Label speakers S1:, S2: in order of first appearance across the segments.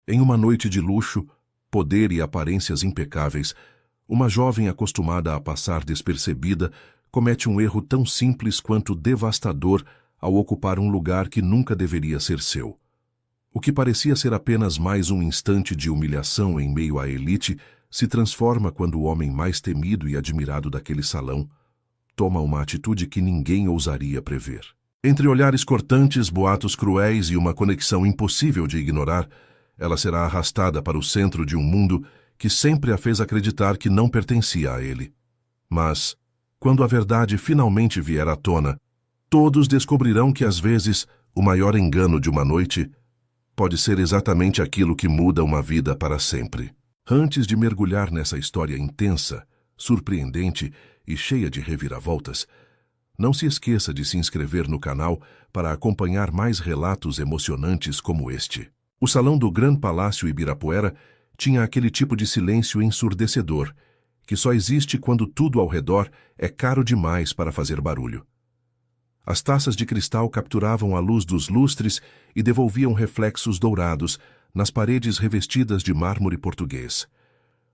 S1: Em uma noite de luxo, poder e aparências impecáveis, uma jovem acostumada a passar despercebida comete um erro tão simples quanto devastador ao ocupar um lugar que nunca deveria ser seu. O que parecia ser apenas mais um instante de humilhação em meio à elite se transforma quando o homem mais temido e admirado daquele salão toma uma atitude que ninguém ousaria prever. Entre olhares cortantes, boatos cruéis e uma conexão impossível de ignorar, ela será arrastada para o centro de um mundo que sempre a fez acreditar que não pertencia a ele. Mas, quando a verdade finalmente vier à tona, todos descobrirão que às vezes o maior engano de uma noite pode ser exatamente aquilo que muda uma vida para sempre. Antes de mergulhar nessa história intensa, surpreendente e cheia de reviravoltas, não se esqueça de se inscrever no canal para acompanhar mais relatos emocionantes como este. O salão do Gran Palácio Ibirapuera tinha aquele tipo de silêncio ensurdecedor, que só existe quando tudo ao redor é caro demais para fazer barulho. As taças de cristal capturavam a luz dos lustres e devolviam reflexos dourados nas paredes revestidas de mármore português.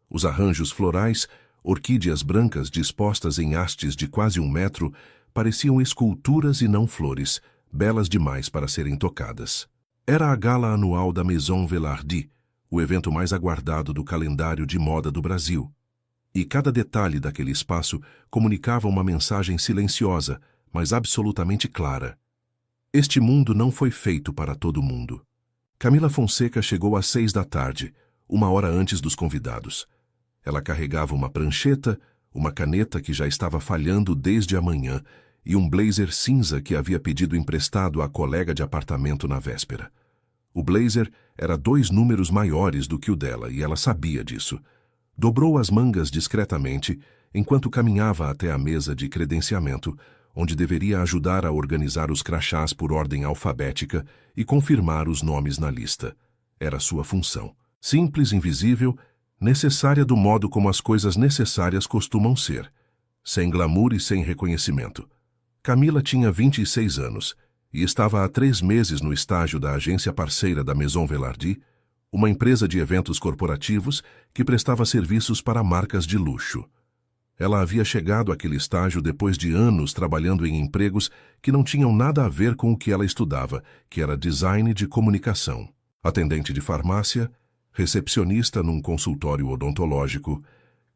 S1: Os arranjos florais, orquídeas brancas dispostas em hastes de quase 1 metro, pareciam esculturas e não flores, belas demais para serem tocadas. Era a gala anual da Maison Velarde, o evento mais aguardado do calendário de moda do Brasil. E cada detalhe daquele espaço comunicava uma mensagem silenciosa, mas absolutamente clara. Este mundo não foi feito para todo mundo. Camila Fonseca chegou às 6 da tarde, 1 hora antes dos convidados. Ela carregava uma prancheta, uma caneta que já estava falhando desde a manhã e um blazer cinza que havia pedido emprestado à colega de apartamento na véspera. O blazer era 2 números maiores do que o dela e ela sabia disso. Dobrou as mangas discretamente enquanto caminhava até a mesa de credenciamento, onde deveria ajudar a organizar os crachás por ordem alfabética e confirmar os nomes na lista. Era sua função. Simples, invisível, necessária do modo como as coisas necessárias costumam ser, sem glamour e sem reconhecimento. Camila tinha 26 anos e estava há 3 meses no estágio da agência parceira da Maison Velarde, uma empresa de eventos corporativos que prestava serviços para marcas de luxo. Ela havia chegado àquele estágio depois de anos trabalhando em empregos que não tinham nada a ver com o que ela estudava, que era design de comunicação. Atendente de farmácia, recepcionista num consultório odontológico,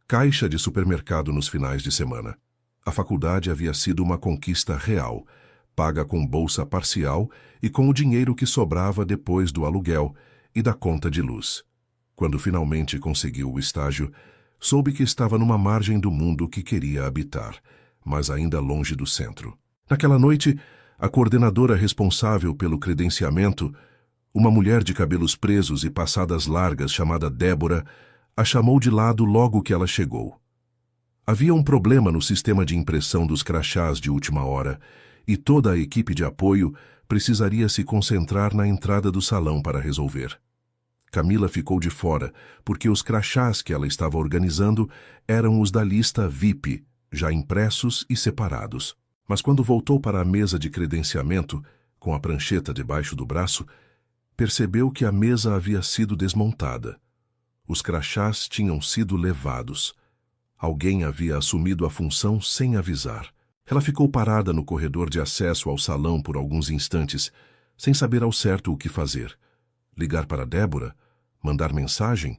S1: caixa de supermercado nos finais de semana. A faculdade havia sido uma conquista real, paga com bolsa parcial e com o dinheiro que sobrava depois do aluguel e da conta de luz. Quando finalmente conseguiu o estágio, soube que estava numa margem do mundo que queria habitar, mas ainda longe do centro. Naquela noite, a coordenadora responsável pelo credenciamento, uma mulher de cabelos presos e passadas largas chamada Débora, a chamou de lado logo que ela chegou. Havia um problema no sistema de impressão dos crachás de última hora e toda a equipe de apoio precisaria se concentrar na entrada do salão para resolver. Camila ficou de fora, porque os crachás que ela estava organizando eram os da lista VIP, já impressos e separados. Mas quando voltou para a mesa de credenciamento, com a prancheta debaixo do braço, percebeu que a mesa havia sido desmontada. Os crachás tinham sido levados. Alguém havia assumido a função sem avisar. Ela ficou parada no corredor de acesso ao salão por alguns instantes, sem saber ao certo o que fazer. Ligar para Débora? Mandar mensagem?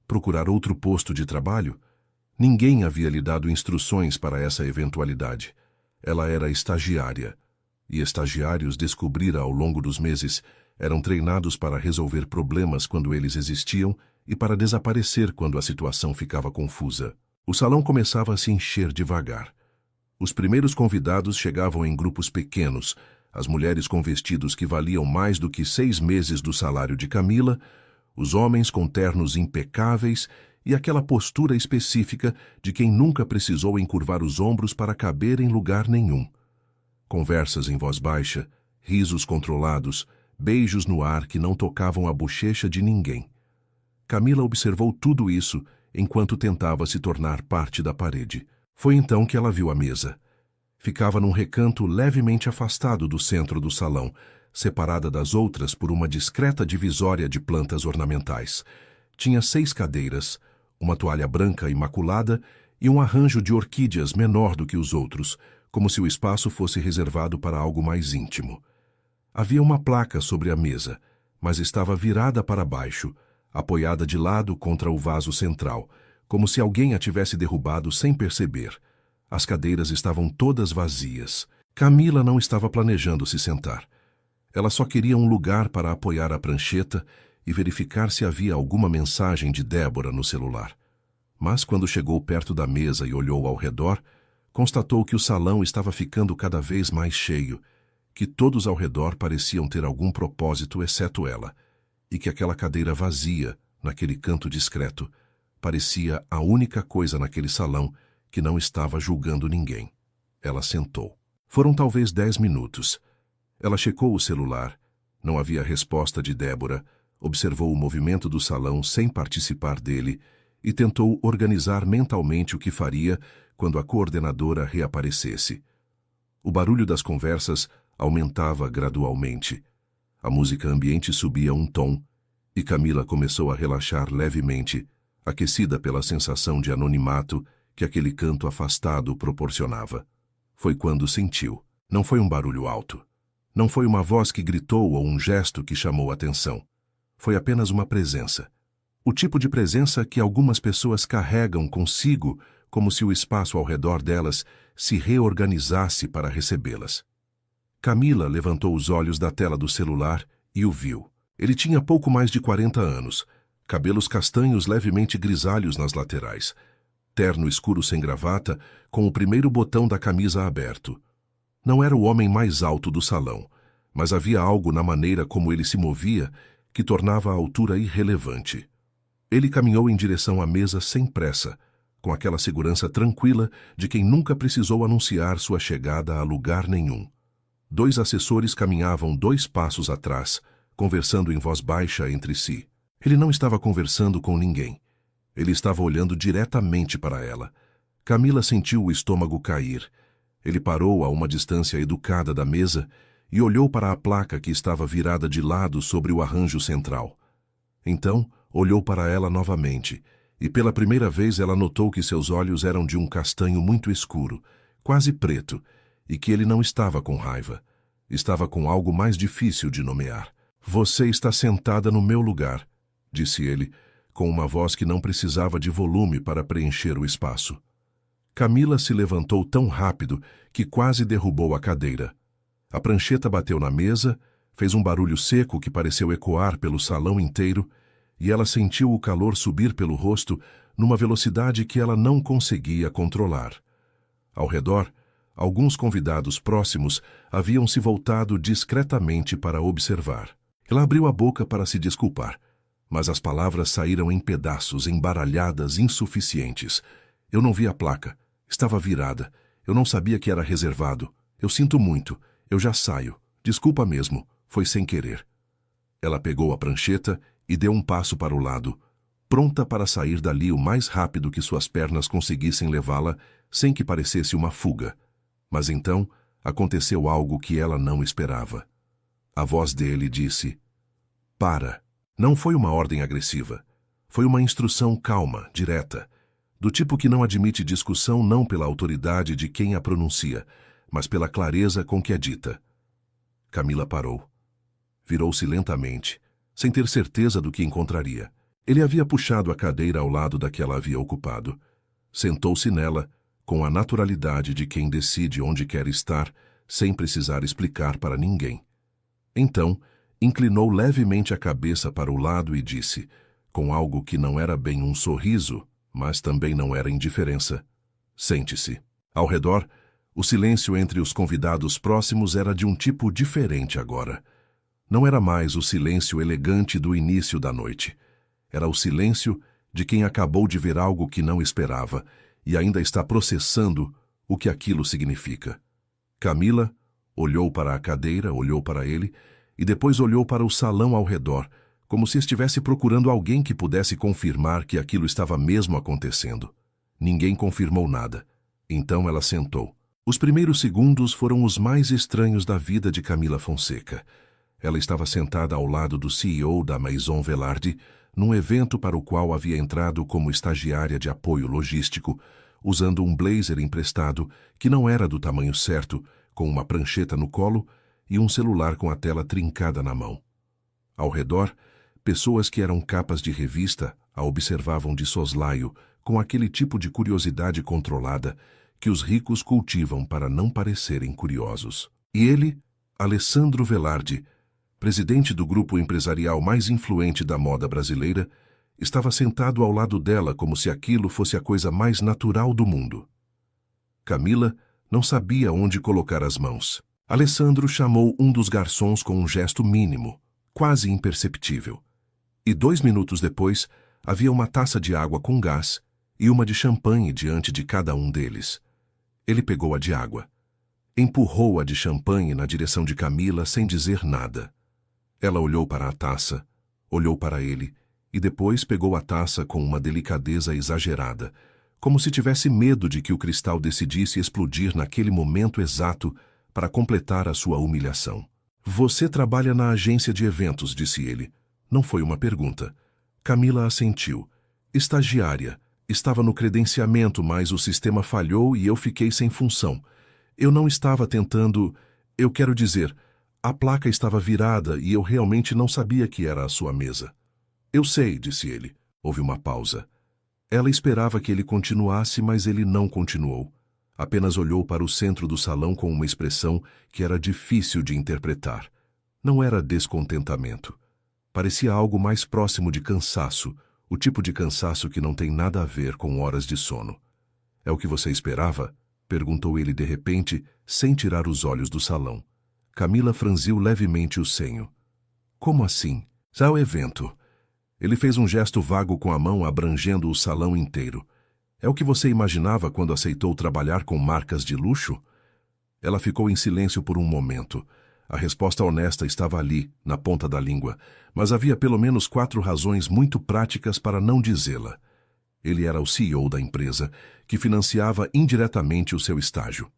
S1: Procurar outro posto de trabalho? Ninguém havia lhe dado instruções para essa eventualidade. Ela era estagiária, e estagiários, descobrira ao longo dos meses, eram treinados para resolver problemas quando eles existiam e para desaparecer quando a situação ficava confusa. O salão começava a se encher devagar. Os primeiros convidados chegavam em grupos pequenos, as mulheres com vestidos que valiam mais do que 6 meses do salário de Camila, os homens com ternos impecáveis e aquela postura específica de quem nunca precisou encurvar os ombros para caber em lugar nenhum. Conversas em voz baixa, risos controlados, beijos no ar que não tocavam a bochecha de ninguém. Camila observou tudo isso enquanto tentava se tornar parte da parede. Foi então que ela viu a mesa. Ficava num recanto levemente afastado do centro do salão, separada das outras por uma discreta divisória de plantas ornamentais. Tinha 6 cadeiras, uma toalha branca imaculada e um arranjo de orquídeas menor do que os outros, como se o espaço fosse reservado para algo mais íntimo. Havia uma placa sobre a mesa, mas estava virada para baixo, apoiada de lado contra o vaso central, como se alguém a tivesse derrubado sem perceber. As cadeiras estavam todas vazias. Camila não estava planejando se sentar. Ela só queria um lugar para apoiar a prancheta e verificar se havia alguma mensagem de Débora no celular. Mas quando chegou perto da mesa e olhou ao redor, constatou que o salão estava ficando cada vez mais cheio, que todos ao redor pareciam ter algum propósito exceto ela, e que aquela cadeira vazia, naquele canto discreto, parecia a única coisa naquele salão que não estava julgando ninguém. Ela sentou. Foram talvez 10 minutos. Ela checou o celular. Não havia resposta de Débora, observou o movimento do salão sem participar dele e tentou organizar mentalmente o que faria quando a coordenadora reaparecesse. O barulho das conversas aumentava gradualmente. A música ambiente subia um tom e Camila começou a relaxar levemente, aquecida pela sensação de anonimato que aquele canto afastado proporcionava. Foi quando sentiu. Não foi um barulho alto. Não foi uma voz que gritou ou um gesto que chamou atenção. Foi apenas uma presença. O tipo de presença que algumas pessoas carregam consigo como se o espaço ao redor delas se reorganizasse para recebê-las. Camila levantou os olhos da tela do celular e o viu. Ele tinha pouco mais de 40 anos, cabelos castanhos levemente grisalhos nas laterais, terno escuro sem gravata, com o primeiro botão da camisa aberto. Não era o homem mais alto do salão, mas havia algo na maneira como ele se movia que tornava a altura irrelevante. Ele caminhou em direção à mesa sem pressa, com aquela segurança tranquila de quem nunca precisou anunciar sua chegada a lugar nenhum. 2 assessores caminhavam 2 passos atrás, conversando em voz baixa entre si. Ele não estava conversando com ninguém. Ele estava olhando diretamente para ela. Camila sentiu o estômago cair. Ele parou a uma distância educada da mesa e olhou para a placa que estava virada de lado sobre o arranjo central. Então, olhou para ela novamente, e pela primeira vez ela notou que seus olhos eram de um castanho muito escuro, quase preto, e que ele não estava com raiva. Estava com algo mais difícil de nomear. "Você está sentada no meu lugar", disse ele, com uma voz que não precisava de volume para preencher o espaço. Camila se levantou tão rápido que quase derrubou a cadeira. A prancheta bateu na mesa, fez um barulho seco que pareceu ecoar pelo salão inteiro, e ela sentiu o calor subir pelo rosto numa velocidade que ela não conseguia controlar. Ao redor, alguns convidados próximos haviam se voltado discretamente para observar. Ela abriu a boca para se desculpar, mas as palavras saíram em pedaços, embaralhadas, insuficientes. "Eu não vi a placa. Estava virada. Eu não sabia que era reservado. Eu sinto muito. Eu já saio. Desculpa mesmo. Foi sem querer." Ela pegou a prancheta e deu um passo para o lado, pronta para sair dali o mais rápido que suas pernas conseguissem levá-la, sem que parecesse uma fuga. Mas então aconteceu algo que ela não esperava. A voz dele disse: "Para." Não foi uma ordem agressiva. Foi uma instrução calma, direta, do tipo que não admite discussão não pela autoridade de quem a pronuncia, mas pela clareza com que é dita. Camila parou. Virou-se lentamente, sem ter certeza do que encontraria. Ele havia puxado a cadeira ao lado da que ela havia ocupado. Sentou-se nela, com a naturalidade de quem decide onde quer estar, sem precisar explicar para ninguém. Então, inclinou levemente a cabeça para o lado e disse, com algo que não era bem um sorriso, mas também não era indiferença: "Sente-se." Ao redor, o silêncio entre os convidados próximos era de um tipo diferente agora. Não era mais o silêncio elegante do início da noite. Era o silêncio de quem acabou de ver algo que não esperava e ainda está processando o que aquilo significa. Camila olhou para a cadeira, olhou para ele e depois olhou para o salão ao redor, como se estivesse procurando alguém que pudesse confirmar que aquilo estava mesmo acontecendo. Ninguém confirmou nada. Então ela sentou. Os primeiros segundos foram os mais estranhos da vida de Camila Fonseca. Ela estava sentada ao lado do CEO da Maison Velarde, num evento para o qual havia entrado como estagiária de apoio logístico, usando um blazer emprestado que não era do tamanho certo, com uma prancheta no colo e um celular com a tela trincada na mão. Ao redor, pessoas que eram capas de revista a observavam de soslaio, com aquele tipo de curiosidade controlada que os ricos cultivam para não parecerem curiosos. E ele, Alessandro Velarde, presidente do grupo empresarial mais influente da moda brasileira, estava sentado ao lado dela como se aquilo fosse a coisa mais natural do mundo. Camila não sabia onde colocar as mãos. Alessandro chamou um dos garçons com um gesto mínimo, quase imperceptível. E 2 minutos depois, havia uma taça de água com gás e uma de champanhe diante de cada um deles. Ele pegou a de água. Empurrou a de champanhe na direção de Camila sem dizer nada. Ela olhou para a taça, olhou para ele e depois pegou a taça com uma delicadeza exagerada, como se tivesse medo de que o cristal decidisse explodir naquele momento exato para completar a sua humilhação. Você trabalha na agência de eventos, disse ele. Não foi uma pergunta. Camila assentiu. Estagiária. Estava no credenciamento, mas o sistema falhou e eu fiquei sem função. Eu não estava tentando... Eu quero dizer... A placa estava virada e eu realmente não sabia que era a sua mesa. Eu sei, disse ele. Houve uma pausa. Ela esperava que ele continuasse, mas ele não continuou. Apenas olhou para o centro do salão com uma expressão que era difícil de interpretar. Não era descontentamento. Parecia algo mais próximo de cansaço, o tipo de cansaço que não tem nada a ver com horas de sono. É o que você esperava? Perguntou ele de repente, sem tirar os olhos do salão. Camila franziu levemente o senho. Como assim? Já o evento. Ele fez um gesto vago com a mão abrangendo o salão inteiro. É o que você imaginava quando aceitou trabalhar com marcas de luxo? Ela ficou em silêncio por um momento. A resposta honesta estava ali, na ponta da língua, mas havia pelo menos 4 razões muito práticas para não dizê-la. Ele era o CEO da empresa, que financiava indiretamente o seu estágio.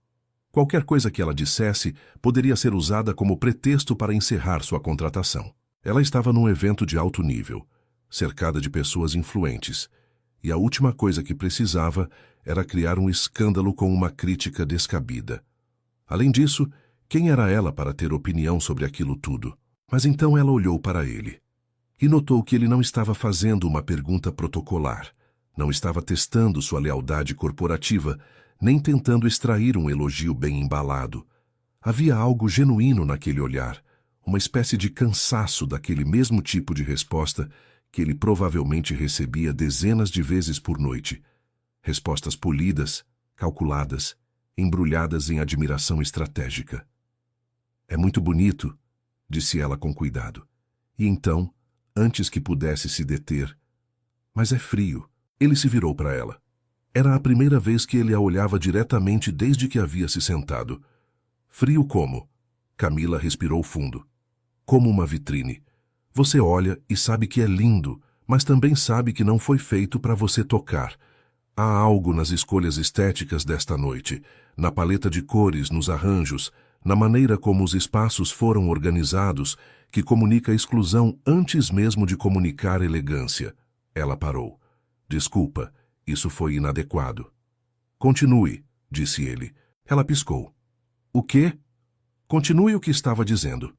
S1: Qualquer coisa que ela dissesse poderia ser usada como pretexto para encerrar sua contratação. Ela estava num evento de alto nível, cercada de pessoas influentes, e a última coisa que precisava era criar um escândalo com uma crítica descabida. Além disso, quem era ela para ter opinião sobre aquilo tudo? Mas então ela olhou para ele e notou que ele não estava fazendo uma pergunta protocolar, não estava testando sua lealdade corporativa, nem tentando extrair um elogio bem embalado. Havia algo genuíno naquele olhar, uma espécie de cansaço daquele mesmo tipo de resposta que ele provavelmente recebia dezenas de vezes por noite. Respostas polidas, calculadas, embrulhadas em admiração estratégica. É muito bonito, disse ela com cuidado. E então, antes que pudesse se deter, mas é frio. Ele se virou para ela. Era a primeira vez que ele a olhava diretamente desde que havia se sentado. Frio como? Camila respirou fundo. Como uma vitrine. Você olha e sabe que é lindo, mas também sabe que não foi feito para você tocar. Há algo nas escolhas estéticas desta noite, na paleta de cores, nos arranjos, na maneira como os espaços foram organizados, que comunica exclusão antes mesmo de comunicar elegância. Ela parou. Desculpa. Isso foi inadequado. Continue, disse ele. Ela piscou. O quê? Continue o que estava dizendo.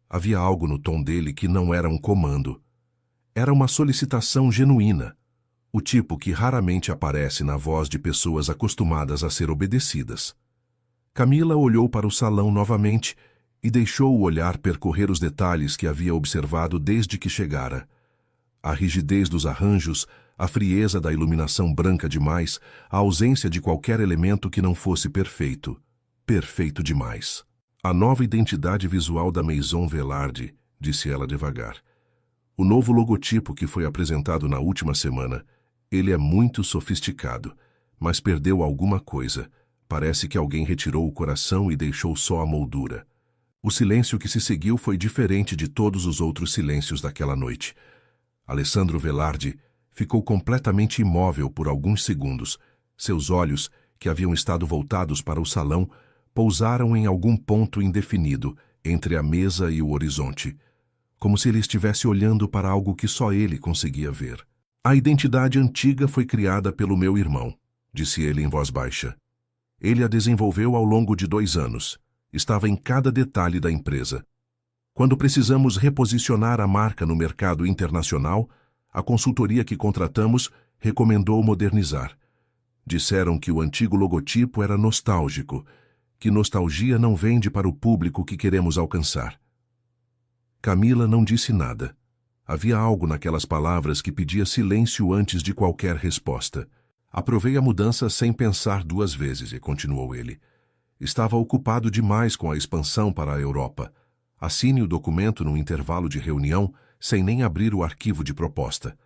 S1: Havia algo no tom dele que não era um comando. Era uma solicitação genuína, o tipo que raramente aparece na voz de pessoas acostumadas a ser obedecidas. Camila olhou para o salão novamente e deixou o olhar percorrer os detalhes que havia observado desde que chegara. A rigidez dos arranjos, a frieza da iluminação branca demais, a ausência de qualquer elemento que não fosse perfeito. Perfeito demais. A nova identidade visual da Maison Velarde, disse ela devagar. O novo logotipo que foi apresentado na última semana. Ele é muito sofisticado, mas perdeu alguma coisa. Parece que alguém retirou o coração e deixou só a moldura. O silêncio que se seguiu foi diferente de todos os outros silêncios daquela noite. Alessandro Velarde ficou completamente imóvel por alguns segundos. Seus olhos, que haviam estado voltados para o salão, pousaram em algum ponto indefinido, entre a mesa e o horizonte, como se ele estivesse olhando para algo que só ele conseguia ver. A identidade antiga foi criada pelo meu irmão, disse ele em voz baixa. Ele a desenvolveu ao longo de 2 anos. Estava em cada detalhe da empresa. Quando precisamos reposicionar a marca no mercado internacional, a consultoria que contratamos recomendou modernizar. Disseram que o antigo logotipo era nostálgico, que nostalgia não vende para o público que queremos alcançar. Camila não disse nada. Havia algo naquelas palavras que pedia silêncio antes de qualquer resposta. Aprovei a mudança sem pensar 2 vezes, e continuou ele. Estava ocupado demais com a expansão para a Europa. Assine o documento no intervalo de reunião, sem nem abrir o arquivo de proposta.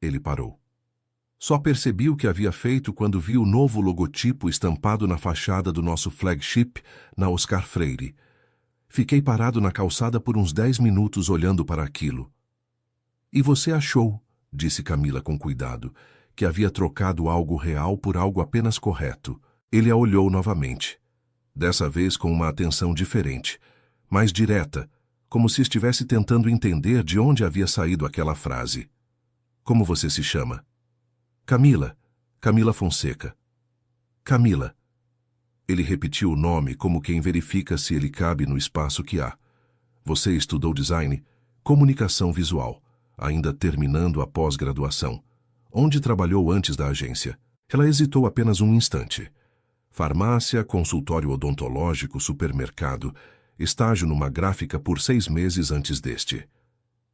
S1: Ele parou. Só percebi o que havia feito quando vi o novo logotipo estampado na fachada do nosso flagship na Oscar Freire. Fiquei parado na calçada por uns 10 minutos olhando para aquilo. E você achou, disse Camila com cuidado, que havia trocado algo real por algo apenas correto. Ele a olhou novamente. Dessa vez com uma atenção diferente, mais direta, como se estivesse tentando entender de onde havia saído aquela frase. Como você se chama? Camila. Camila Fonseca. Camila. Ele repetiu o nome como quem verifica se ele cabe no espaço que há. Você estudou design, comunicação visual, ainda terminando a pós-graduação. Onde trabalhou antes da agência? Ela hesitou apenas um instante. Farmácia, consultório odontológico, supermercado, estágio numa gráfica por 6 meses antes deste.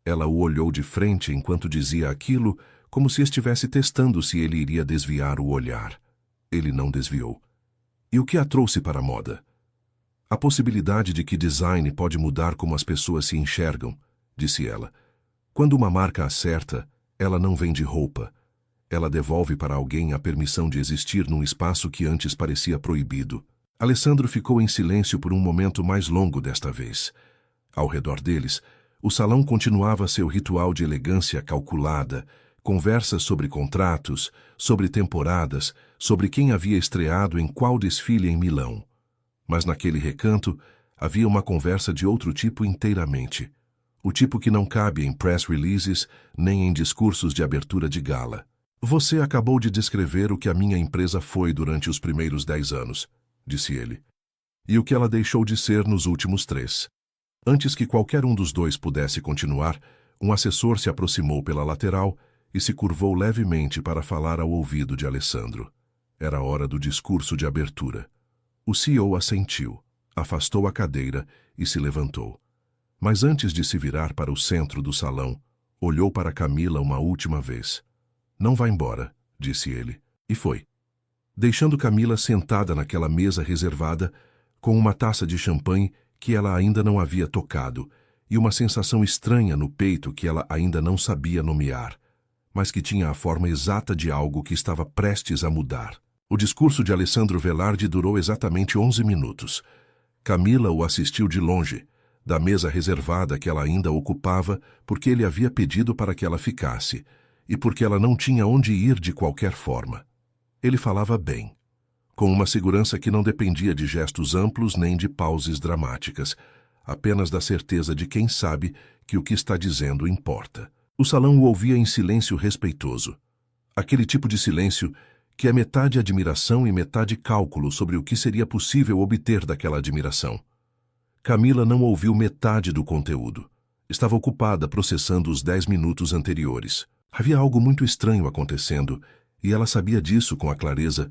S1: Ela o olhou de frente enquanto dizia aquilo, como se estivesse testando se ele iria desviar o olhar. Ele não desviou. E o que a trouxe para a moda? A possibilidade de que design pode mudar como as pessoas se enxergam, disse ela. Quando uma marca acerta, ela não vende roupa. Ela devolve para alguém a permissão de existir num espaço que antes parecia proibido. Alessandro ficou em silêncio por um momento mais longo desta vez. Ao redor deles, o salão continuava seu ritual de elegância calculada, conversas sobre contratos, sobre temporadas, sobre quem havia estreado em qual desfile em Milão. Mas naquele recanto havia uma conversa de outro tipo inteiramente. O tipo que não cabe em press releases nem em discursos de abertura de gala. Você acabou de descrever o que a minha empresa foi durante os primeiros 10 anos, disse ele. E o que ela deixou de ser nos últimos 3. Antes que qualquer um dos dois pudesse continuar, um assessor se aproximou pela lateral e se curvou levemente para falar ao ouvido de Alessandro. Era a hora do discurso de abertura. O CEO assentiu, afastou a cadeira e se levantou. Mas antes de se virar para o centro do salão, olhou para Camila uma última vez. Não vá embora, disse ele, e foi. Deixando Camila sentada naquela mesa reservada, com uma taça de champanhe que ela ainda não havia tocado e uma sensação estranha no peito que ela ainda não sabia nomear, mas que tinha a forma exata de algo que estava prestes a mudar. O discurso de Alessandro Velarde durou exatamente 11 minutos. Camila o assistiu de longe, da mesa reservada que ela ainda ocupava, porque ele havia pedido para que ela ficasse, e porque ela não tinha onde ir de qualquer forma. Ele falava bem, com uma segurança que não dependia de gestos amplos nem de pauses dramáticas, apenas da certeza de quem sabe que o que está dizendo importa. O salão o ouvia em silêncio respeitoso. Aquele tipo de silêncio que é metade admiração e metade cálculo sobre o que seria possível obter daquela admiração. Camila não ouviu metade do conteúdo. Estava ocupada processando os 10 minutos anteriores. Havia algo muito estranho acontecendo, e ela sabia disso com a clareza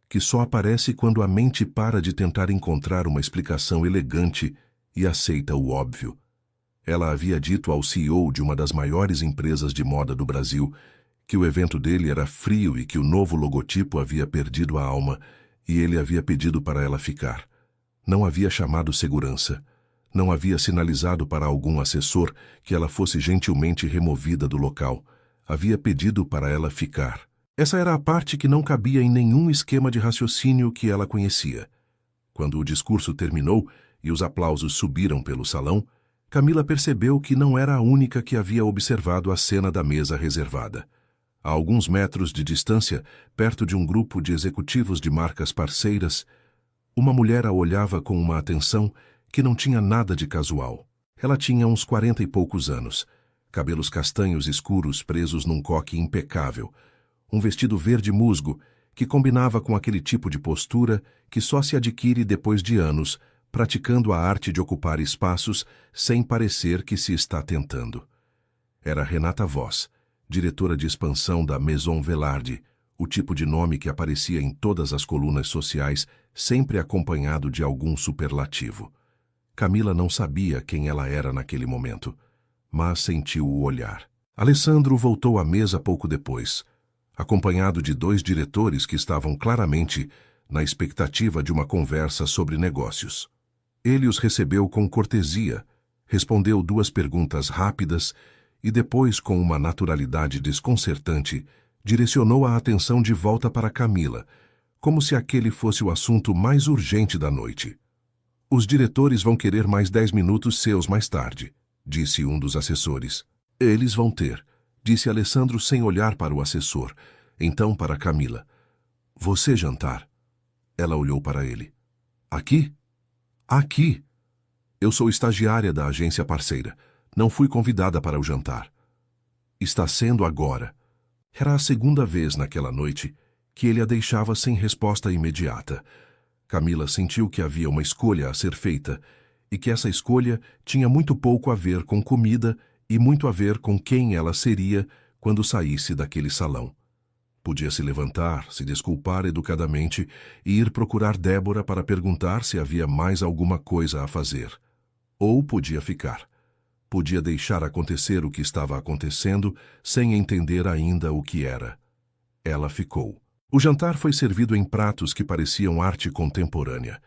S1: que só aparece quando a mente para de tentar encontrar uma explicação elegante e aceita o óbvio. Ela havia dito ao CEO de uma das maiores empresas de moda do Brasil que o evento dele era frio e que o novo logotipo havia perdido a alma, e ele havia pedido para ela ficar. Não havia chamado segurança. Não havia sinalizado para algum assessor que ela fosse gentilmente removida do local. Havia pedido para ela ficar. Essa era a parte que não cabia em nenhum esquema de raciocínio que ela conhecia. Quando o discurso terminou e os aplausos subiram pelo salão, Camila percebeu que não era a única que havia observado a cena da mesa reservada. A alguns metros de distância, perto de um grupo de executivos de marcas parceiras, uma mulher a olhava com uma atenção que não tinha nada de casual. Ela tinha uns 40 e poucos anos, cabelos castanhos escuros presos num coque impecável, um vestido verde musgo que combinava com aquele tipo de postura que só se adquire depois de anos, praticando a arte de ocupar espaços sem parecer que se está tentando. Era Renata Voss, diretora de expansão da Maison Velarde, o tipo de nome que aparecia em todas as colunas sociais, sempre acompanhado de algum superlativo. Camila não sabia quem ela era naquele momento, mas sentiu o olhar. Alessandro voltou à mesa pouco depois, acompanhado de 2 diretores que estavam claramente na expectativa de uma conversa sobre negócios. Ele os recebeu com cortesia, respondeu 2 perguntas rápidas e depois, com uma naturalidade desconcertante, direcionou a atenção de volta para Camila, como se aquele fosse o assunto mais urgente da noite. Os diretores vão querer mais 10 minutos seus mais tarde, disse um dos assessores. Eles vão ter, disse Alessandro sem olhar para o assessor, então para Camila. Você jantar? Ela olhou para ele. Aqui? Aqui. Eu sou estagiária da agência parceira. Não fui convidada para o jantar. Está sendo agora. Era a segunda vez naquela noite que ele a deixava sem resposta imediata. Camila sentiu que havia uma escolha a ser feita e que essa escolha tinha muito pouco a ver com comida e muito a ver com quem ela seria quando saísse daquele salão. Podia se levantar, se desculpar educadamente e ir procurar Débora para perguntar se havia mais alguma coisa a fazer. Ou podia ficar. Podia deixar acontecer o que estava acontecendo sem entender ainda o que era. Ela ficou. O jantar foi servido em pratos que pareciam arte contemporânea.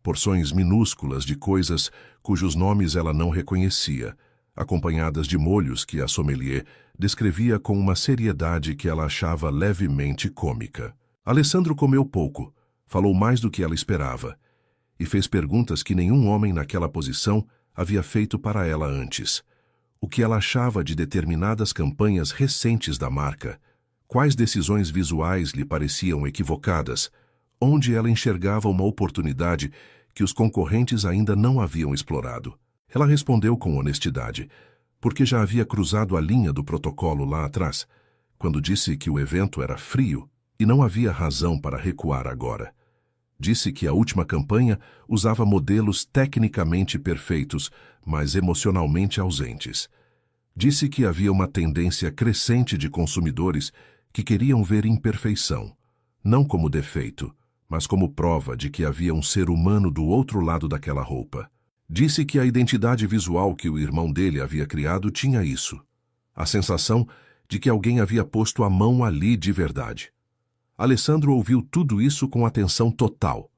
S1: Porções minúsculas de coisas cujos nomes ela não reconhecia, acompanhadas de molhos que a sommelier descrevia com uma seriedade que ela achava levemente cômica. Alessandro comeu pouco, falou mais do que ela esperava, e fez perguntas que nenhum homem naquela posição havia feito para ela antes. O que ela achava de determinadas campanhas recentes da marca, quais decisões visuais lhe pareciam equivocadas, onde ela enxergava uma oportunidade que os concorrentes ainda não haviam explorado. Ela respondeu com honestidade, porque já havia cruzado a linha do protocolo lá atrás, quando disse que o evento era frio e não havia razão para recuar agora. Disse que a última campanha usava modelos tecnicamente perfeitos, mas emocionalmente ausentes. Disse que havia uma tendência crescente de consumidores que queriam ver imperfeição, não como defeito, mas como prova de que havia um ser humano do outro lado daquela roupa. Disse que a identidade visual que o irmão dele havia criado tinha isso, a sensação de que alguém havia posto a mão ali de verdade. Alessandro ouviu tudo isso com atenção total.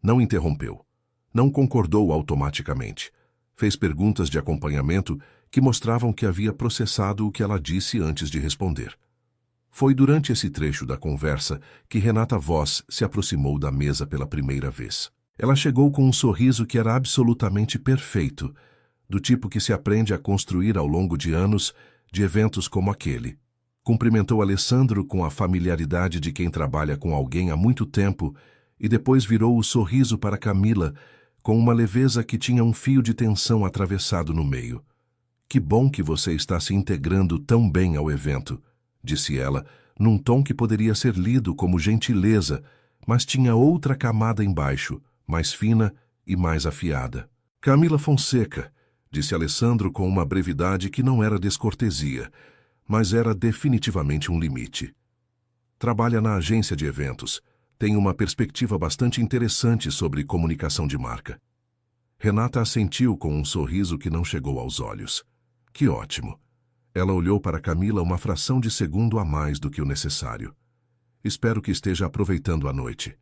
S1: Não interrompeu. Não concordou automaticamente. Fez perguntas de acompanhamento que mostravam que havia processado o que ela disse antes de responder. Foi durante esse trecho da conversa que Renata Voss se aproximou da mesa pela primeira vez. Ela chegou com um sorriso que era absolutamente perfeito, do tipo que se aprende a construir ao longo de anos de eventos como aquele. Cumprimentou Alessandro com a familiaridade de quem trabalha com alguém há muito tempo e depois virou o sorriso para Camila com uma leveza que tinha um fio de tensão atravessado no meio. Que bom que você está se integrando tão bem ao evento, disse ela, num tom que poderia ser lido como gentileza, mas tinha outra camada embaixo, mais fina e mais afiada. Camila Fonseca, disse Alessandro com uma brevidade que não era descortesia, mas era definitivamente um limite. Trabalha na agência de eventos. Tem uma perspectiva bastante interessante sobre comunicação de marca. Renata assentiu com um sorriso que não chegou aos olhos. Que ótimo. Ela olhou para Camila uma fração de segundo a mais do que o necessário. Espero que esteja aproveitando a noite.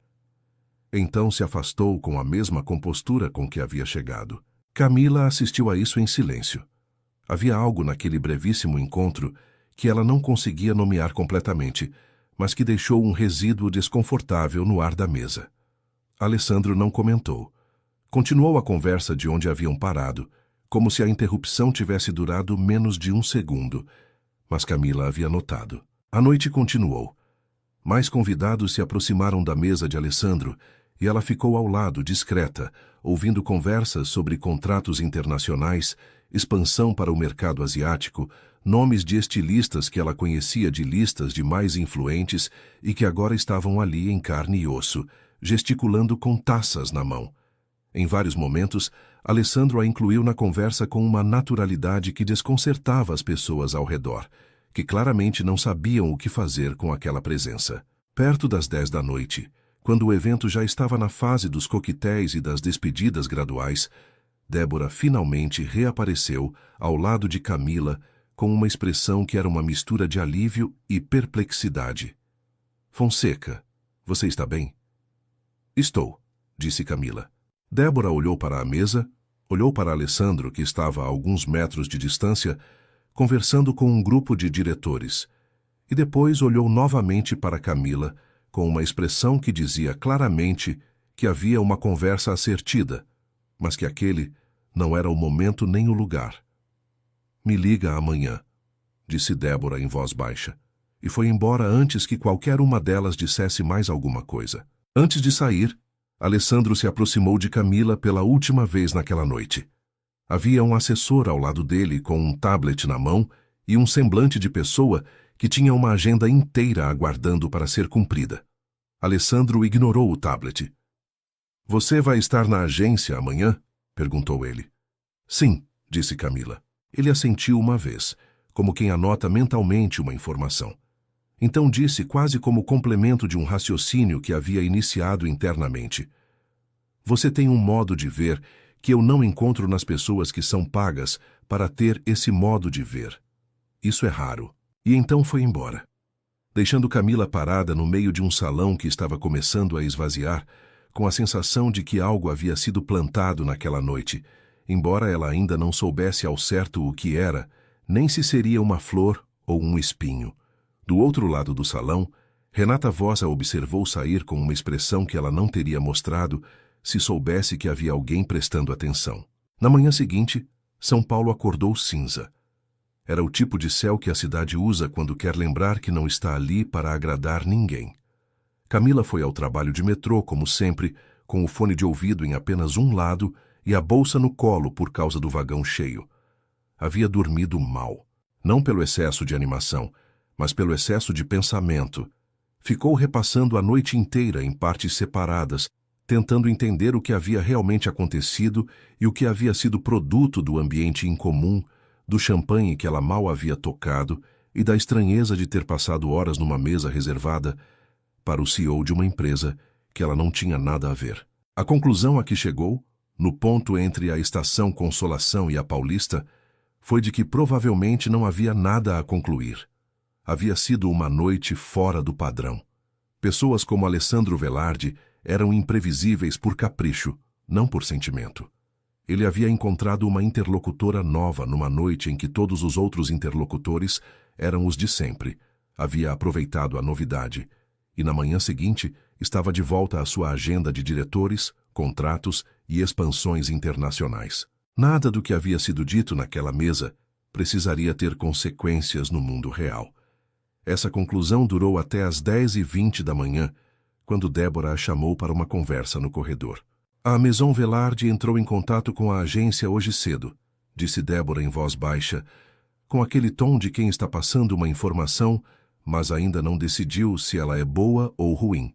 S1: Então se afastou com a mesma compostura com que havia chegado. Camila assistiu a isso em silêncio. Havia algo naquele brevíssimo encontro que ela não conseguia nomear completamente, mas que deixou um resíduo desconfortável no ar da mesa. Alessandro não comentou. Continuou a conversa de onde haviam parado, como se a interrupção tivesse durado menos de 1 segundo, mas Camila havia notado. A noite continuou. Mais convidados se aproximaram da mesa de Alessandro e ela ficou ao lado, discreta, ouvindo conversas sobre contratos internacionais, expansão para o mercado asiático, nomes de estilistas que ela conhecia de listas de mais influentes e que agora estavam ali em carne e osso, gesticulando com taças na mão. Em vários momentos, Alessandro a incluiu na conversa com uma naturalidade que desconcertava as pessoas ao redor, que claramente não sabiam o que fazer com aquela presença. Perto das 10 da noite, quando o evento já estava na fase dos coquetéis e das despedidas graduais, Débora finalmente reapareceu ao lado de Camila com uma expressão que era uma mistura de alívio e perplexidade. Fonseca, você está bem? Estou, disse Camila. Débora olhou para a mesa, olhou para Alessandro, que estava a alguns metros de distância, conversando com um grupo de diretores, e depois olhou novamente para Camila, com uma expressão que dizia claramente que havia uma conversa a ser tida, mas que aquele não era o momento nem o lugar. Me liga amanhã, disse Débora em voz baixa, e foi embora antes que qualquer uma delas dissesse mais alguma coisa. Antes de sair, Alessandro se aproximou de Camila pela última vez naquela noite. Havia um assessor ao lado dele com um tablet na mão e um semblante de pessoa que tinha uma agenda inteira aguardando para ser cumprida. Alessandro ignorou o tablet. Você vai estar na agência amanhã? Perguntou ele. Sim, disse Camila. Ele assentiu uma vez, como quem anota mentalmente uma informação. Então disse quase como complemento de um raciocínio que havia iniciado internamente. Você tem um modo de ver que eu não encontro nas pessoas que são pagas para ter esse modo de ver. Isso é raro. E então foi embora, deixando Camila parada no meio de um salão que estava começando a esvaziar, com a sensação de que algo havia sido plantado naquela noite, embora ela ainda não soubesse ao certo o que era, nem se seria uma flor ou um espinho. Do outro lado do salão, Renata Voz a observou sair com uma expressão que ela não teria mostrado se soubesse que havia alguém prestando atenção. Na manhã seguinte, São Paulo acordou cinza. Era o tipo de céu que a cidade usa quando quer lembrar que não está ali para agradar ninguém. Camila foi ao trabalho de metrô, como sempre, com o fone de ouvido em apenas um lado e a bolsa no colo por causa do vagão cheio. Havia dormido mal, não pelo excesso de animação, mas pelo excesso de pensamento. Ficou repassando a noite inteira em partes separadas, tentando entender o que havia realmente acontecido e o que havia sido produto do ambiente incomum, do champanhe que ela mal havia tocado e da estranheza de ter passado horas numa mesa reservada para o CEO de uma empresa que ela não tinha nada a ver. A conclusão a que chegou, no ponto entre a Estação Consolação e a Paulista, foi de que provavelmente não havia nada a concluir. Havia sido uma noite fora do padrão. Pessoas como Alessandro Velarde eram imprevisíveis por capricho, não por sentimento. Ele havia encontrado uma interlocutora nova numa noite em que todos os outros interlocutores eram os de sempre. Havia aproveitado a novidade e, na manhã seguinte, estava de volta à sua agenda de diretores, contratos e expansões internacionais. Nada do que havia sido dito naquela mesa precisaria ter consequências no mundo real. Essa conclusão durou até às 10h20 da manhã, quando Débora a chamou para uma conversa no corredor. A Maison Velarde entrou em contato com a agência hoje cedo, disse Débora em voz baixa, com aquele tom de quem está passando uma informação, mas ainda não decidiu se ela é boa ou ruim.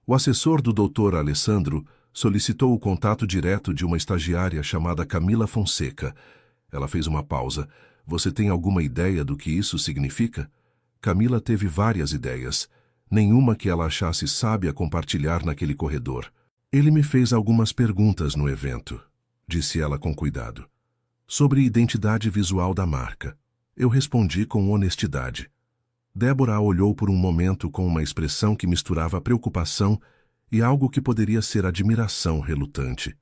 S1: O assessor do Dr. Alessandro solicitou o contato direto de uma estagiária chamada Camila Fonseca. Ela fez uma pausa. Você tem alguma ideia do que isso significa? Camila teve várias ideias, nenhuma que ela achasse sábia compartilhar naquele corredor. Ele me fez algumas perguntas no evento, disse ela com cuidado, sobre identidade visual da marca. Eu respondi com honestidade. Débora a olhou por um momento com uma expressão que misturava preocupação e algo que poderia ser admiração relutante.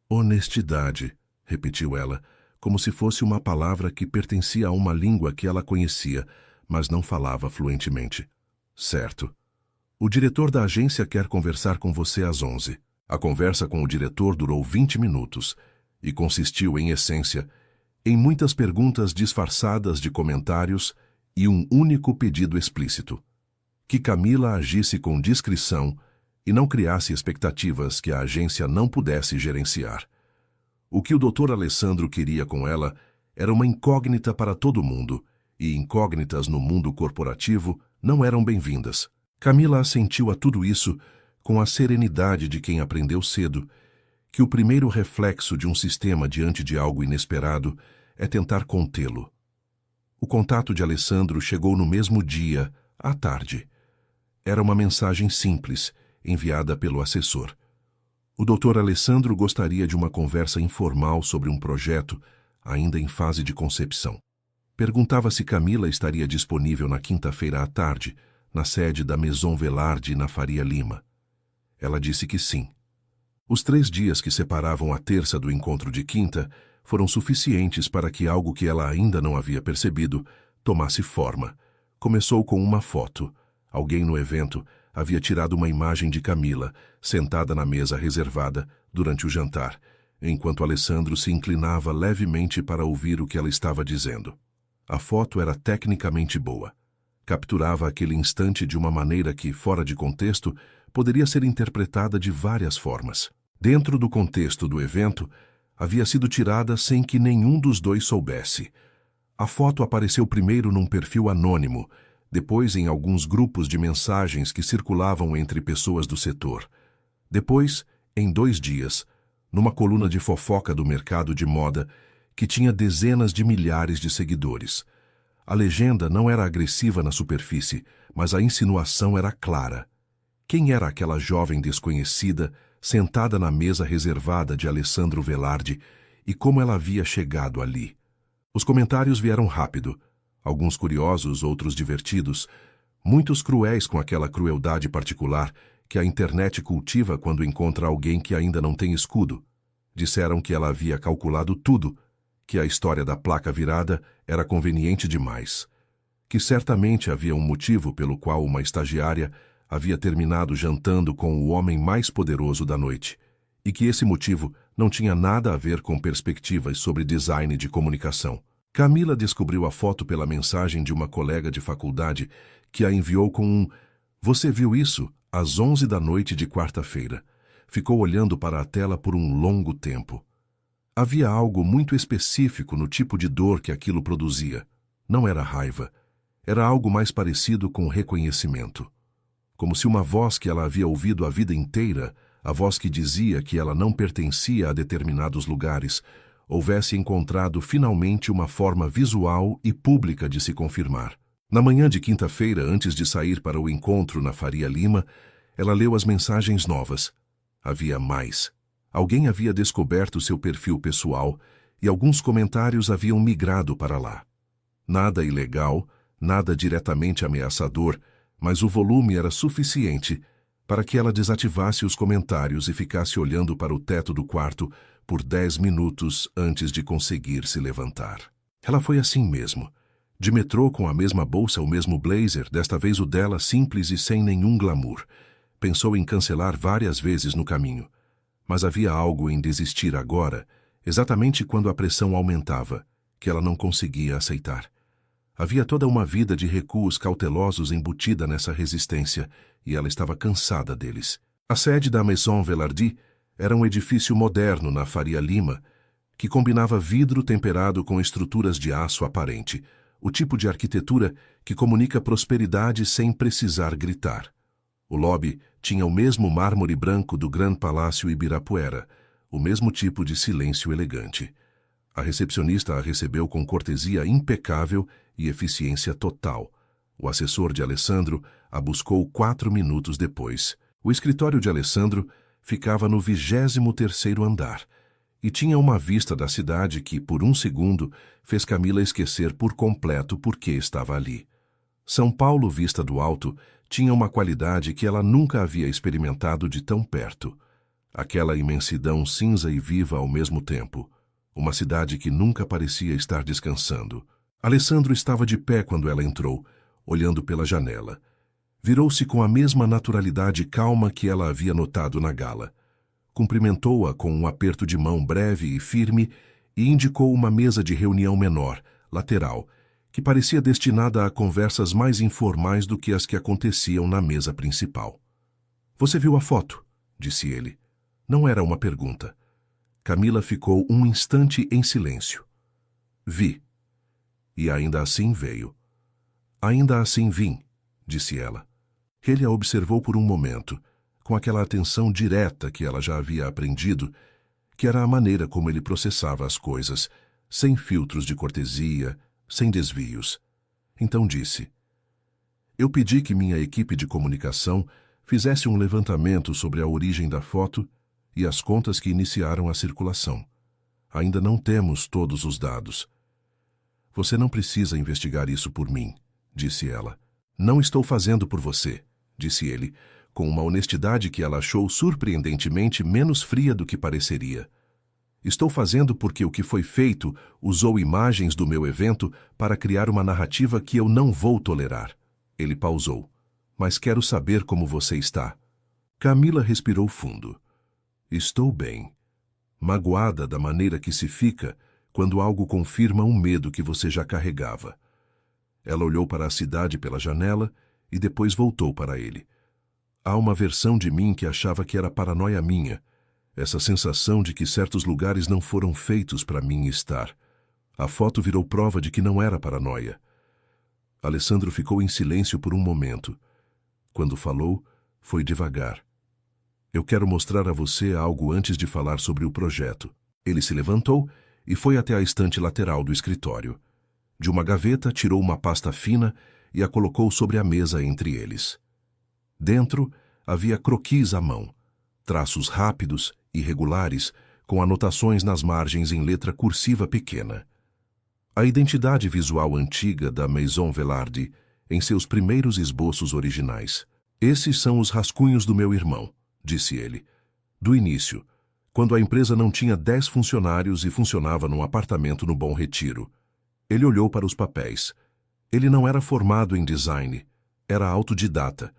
S1: Honestidade, repetiu ela, como se fosse uma palavra que pertencia a uma língua que ela conhecia, mas não falava fluentemente. Certo. O diretor da agência quer conversar com você às 11. A conversa com o diretor durou 20 minutos e consistiu, em essência, em muitas perguntas disfarçadas de comentários e um único pedido explícito: que Camila agisse com discrição e não criasse expectativas que a agência não pudesse gerenciar. O que o Dr. Alessandro queria com ela era uma incógnita para todo mundo, e incógnitas no mundo corporativo não eram bem-vindas. Camila assentiu a tudo isso com a serenidade de quem aprendeu cedo que o primeiro reflexo de um sistema diante de algo inesperado é tentar contê-lo. O contato de Alessandro chegou no mesmo dia, à tarde. Era uma mensagem simples, enviada pelo assessor. O Dr. Alessandro gostaria de uma conversa informal sobre um projeto ainda em fase de concepção. Perguntava se Camila estaria disponível na quinta-feira à tarde, na sede da Maison Velarde, na Faria Lima. Ela disse que sim. Os 3 dias que separavam a terça do encontro de quinta foram suficientes para que algo que ela ainda não havia percebido tomasse forma. Começou com uma foto. Alguém no evento havia tirado uma imagem de Camila, sentada na mesa reservada, durante o jantar, enquanto Alessandro se inclinava levemente para ouvir o que ela estava dizendo. A foto era tecnicamente boa. Capturava aquele instante de uma maneira que, fora de contexto, poderia ser interpretada de várias formas. Dentro do contexto do evento, havia sido tirada sem que nenhum dos dois soubesse. A foto apareceu primeiro num perfil anônimo, depois em alguns grupos de mensagens que circulavam entre pessoas do setor. Depois, em 2 dias, numa coluna de fofoca do mercado de moda que tinha dezenas de milhares de seguidores. A legenda não era agressiva na superfície, mas a insinuação era clara. Quem era aquela jovem desconhecida sentada na mesa reservada de Alessandro Velarde e como ela havia chegado ali? Os comentários vieram rápido, alguns curiosos, outros divertidos, muitos cruéis com aquela crueldade particular que a internet cultiva quando encontra alguém que ainda não tem escudo. Disseram que ela havia calculado tudo, que a história da placa virada era conveniente demais, que certamente havia um motivo pelo qual uma estagiária havia terminado jantando com o homem mais poderoso da noite, e que esse motivo não tinha nada a ver com perspectivas sobre design de comunicação. Camila descobriu a foto pela mensagem de uma colega de faculdade que a enviou com um "Você viu isso?" às 11 da noite de quarta-feira. Ficou olhando para a tela por um longo tempo. Havia algo muito específico no tipo de dor que aquilo produzia. Não era raiva. Era algo mais parecido com reconhecimento. Como se uma voz que ela havia ouvido a vida inteira, a voz que dizia que ela não pertencia a determinados lugares, houvesse encontrado finalmente uma forma visual e pública de se confirmar. Na manhã de quinta-feira, antes de sair para o encontro na Faria Lima, ela leu as mensagens novas. Havia mais. Alguém havia descoberto seu perfil pessoal e alguns comentários haviam migrado para lá. Nada ilegal, nada diretamente ameaçador, mas o volume era suficiente para que ela desativasse os comentários e ficasse olhando para o teto do quarto por 10 minutos antes de conseguir se levantar. Ela foi assim mesmo. De metrô com a mesma bolsa, o mesmo blazer, desta vez o dela simples e sem nenhum glamour. Pensou em cancelar várias vezes no caminho. Mas havia algo em desistir agora, exatamente quando a pressão aumentava, que ela não conseguia aceitar. Havia toda uma vida de recuos cautelosos embutida nessa resistência, e ela estava cansada deles. A sede da Maison Velarde era um edifício moderno na Faria Lima, que combinava vidro temperado com estruturas de aço aparente, o tipo de arquitetura que comunica prosperidade sem precisar gritar. O lobby tinha o mesmo mármore branco do Grand Palácio Ibirapuera, o mesmo tipo de silêncio elegante. A recepcionista a recebeu com cortesia impecável e eficiência total. O assessor de Alessandro a buscou 4 minutos depois. O escritório de Alessandro ficava no 23º andar e tinha uma vista da cidade que, por um segundo, fez Camila esquecer por completo por que estava ali. São Paulo, vista do alto, tinha uma qualidade que ela nunca havia experimentado de tão perto. Aquela imensidão cinza e viva ao mesmo tempo. Uma cidade que nunca parecia estar descansando. Alessandro estava de pé quando ela entrou, olhando pela janela. Virou-se com a mesma naturalidade calma que ela havia notado na gala. Cumprimentou-a com um aperto de mão breve e firme e indicou uma mesa de reunião menor, lateral, que parecia destinada a conversas mais informais do que as que aconteciam na mesa principal. Você viu a foto? Disse ele. Não era uma pergunta. Camila ficou um instante em silêncio. Vi. E ainda assim veio. Ainda assim vim, disse ela. Ele a observou por um momento, com aquela atenção direta que ela já havia aprendido, que era a maneira como ele processava as coisas, sem filtros de cortesia, sem desvios. Então disse: Eu pedi que minha equipe de comunicação fizesse um levantamento sobre a origem da foto e as contas que iniciaram a circulação. Ainda não temos todos os dados. Você não precisa investigar isso por mim, disse ela. Não estou fazendo por você, disse ele, com uma honestidade que ela achou surpreendentemente menos fria do que pareceria. Estou fazendo porque o que foi feito usou imagens do meu evento para criar uma narrativa que eu não vou tolerar. Ele pausou. Mas quero saber como você está. Camila respirou fundo. Estou bem. Magoada da maneira que se fica quando algo confirma um medo que você já carregava. Ela olhou para a cidade pela janela e depois voltou para ele. Há uma versão de mim que achava que era paranoia minha, essa sensação de que certos lugares não foram feitos para mim estar. A foto virou prova de que não era paranoia. Alessandro ficou em silêncio por um momento. Quando falou, foi devagar. Eu quero mostrar a você algo antes de falar sobre o projeto. Ele se levantou e foi até a estante lateral do escritório. De uma gaveta, tirou uma pasta fina e a colocou sobre a mesa entre eles. Dentro, havia croquis à mão, traços rápidos, irregulares, com anotações nas margens em letra cursiva pequena. A identidade visual antiga da Maison Velarde em seus primeiros esboços originais. Esses são os rascunhos do meu irmão, disse ele. Do início, quando a empresa não tinha 10 funcionários e funcionava num apartamento no Bom Retiro. Ele olhou para os papéis. Ele não era formado em design, era autodidata,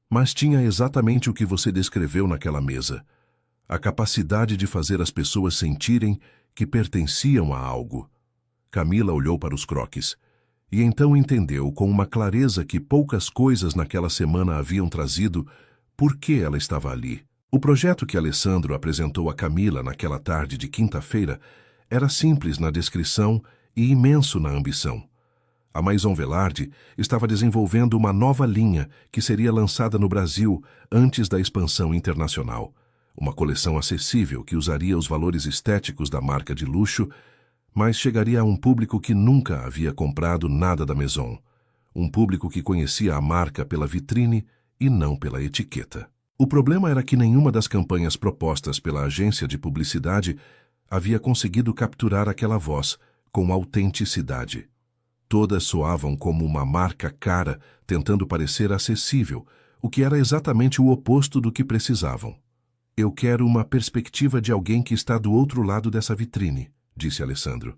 S1: mas tinha exatamente o que você descreveu naquela mesa. A capacidade de fazer as pessoas sentirem que pertenciam a algo. Camila olhou para os croquis e então entendeu com uma clareza que poucas coisas naquela semana haviam trazido por que ela estava ali. O projeto que Alessandro apresentou a Camila naquela tarde de quinta-feira era simples na descrição e imenso na ambição. A Maison Velarde estava desenvolvendo uma nova linha que seria lançada no Brasil antes da expansão internacional. Uma coleção acessível que usaria os valores estéticos da marca de luxo, mas chegaria a um público que nunca havia comprado nada da Maison. Um público que conhecia a marca pela vitrine e não pela etiqueta. O problema era que nenhuma das campanhas propostas pela agência de publicidade havia conseguido capturar aquela voz com autenticidade. Todas soavam como uma marca cara tentando parecer acessível, o que era exatamente o oposto do que precisavam. Eu quero uma perspectiva de alguém que está do outro lado dessa vitrine, disse Alessandro.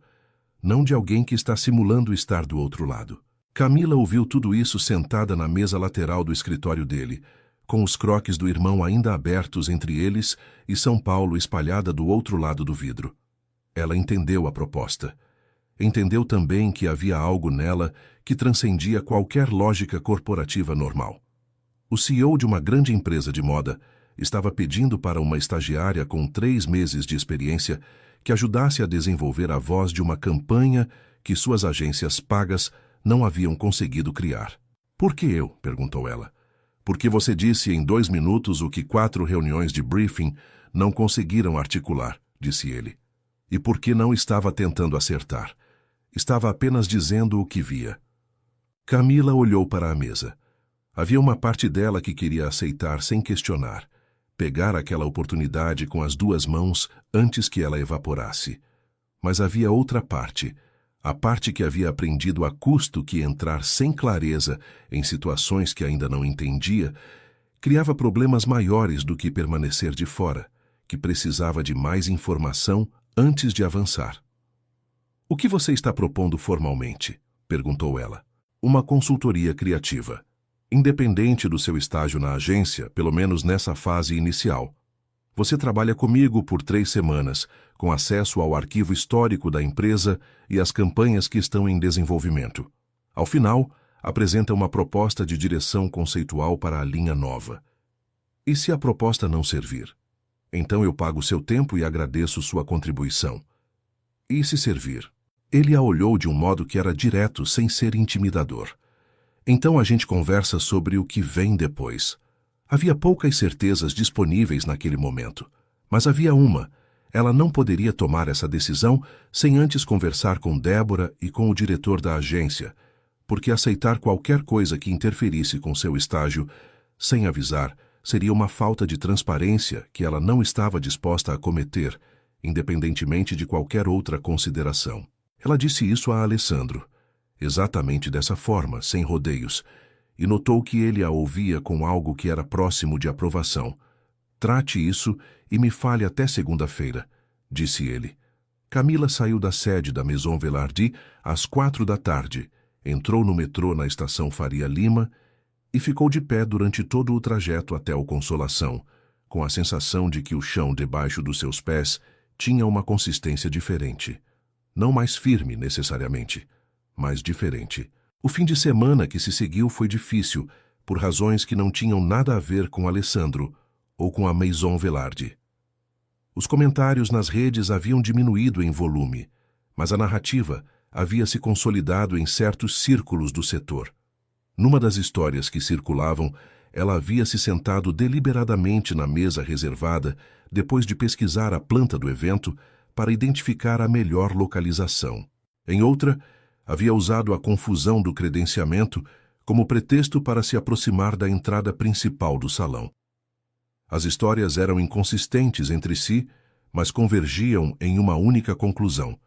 S1: Não de alguém que está simulando estar do outro lado. Camila ouviu tudo isso sentada na mesa lateral do escritório dele, com os croquis do irmão ainda abertos entre eles e São Paulo espalhada do outro lado do vidro. Ela entendeu a proposta. Entendeu também que havia algo nela que transcendia qualquer lógica corporativa normal. O CEO de uma grande empresa de moda estava pedindo para uma estagiária com 3 meses de experiência que ajudasse a desenvolver a voz de uma campanha que suas agências pagas não haviam conseguido criar. Por que eu? Perguntou ela. Porque você disse em 2 minutos o que 4 reuniões de briefing não conseguiram articular, disse ele. E porque não estava tentando acertar. Estava apenas dizendo o que via. Camila olhou para a mesa. Havia uma parte dela que queria aceitar sem questionar, pegar aquela oportunidade com as 2 mãos antes que ela evaporasse. Mas havia outra parte, a parte que havia aprendido a custo que entrar sem clareza em situações que ainda não entendia criava problemas maiores do que permanecer de fora, que precisava de mais informação antes de avançar. O que você está propondo formalmente? Perguntou ela. Uma consultoria criativa. Independente do seu estágio na agência, pelo menos nessa fase inicial. Você trabalha comigo por 3 semanas, com acesso ao arquivo histórico da empresa e às campanhas que estão em desenvolvimento. Ao final, apresenta uma proposta de direção conceitual para a linha nova. E se a proposta não servir? Então eu pago seu tempo e agradeço sua contribuição. E se servir? Ele a olhou de um modo que era direto, sem ser intimidador. Então a gente conversa sobre o que vem depois. Havia poucas certezas disponíveis naquele momento, mas havia uma. Ela não poderia tomar essa decisão sem antes conversar com Débora e com o diretor da agência, porque aceitar qualquer coisa que interferisse com seu estágio, sem avisar, seria uma falta de transparência que ela não estava disposta a cometer, independentemente de qualquer outra consideração. Ela disse isso a Alessandro, exatamente dessa forma, sem rodeios, e notou que ele a ouvia com algo que era próximo de aprovação. Trate isso e me fale até segunda-feira, disse ele. Camila saiu da sede da Maison Velarde às 4 da tarde, entrou no metrô na estação Faria Lima e ficou de pé durante todo o trajeto até o Consolação, com a sensação de que o chão debaixo dos seus pés tinha uma consistência diferente. Não mais firme, necessariamente, mas diferente. O fim de semana que se seguiu foi difícil, por razões que não tinham nada a ver com Alessandro ou com a Maison Velarde. Os comentários nas redes haviam diminuído em volume, mas a narrativa havia se consolidado em certos círculos do setor. Numa das histórias que circulavam, ela havia se sentado deliberadamente na mesa reservada depois de pesquisar a planta do evento para identificar a melhor localização. Em outra, havia usado a confusão do credenciamento como pretexto para se aproximar da entrada principal do salão. As histórias eram inconsistentes entre si, mas convergiam em uma única conclusão,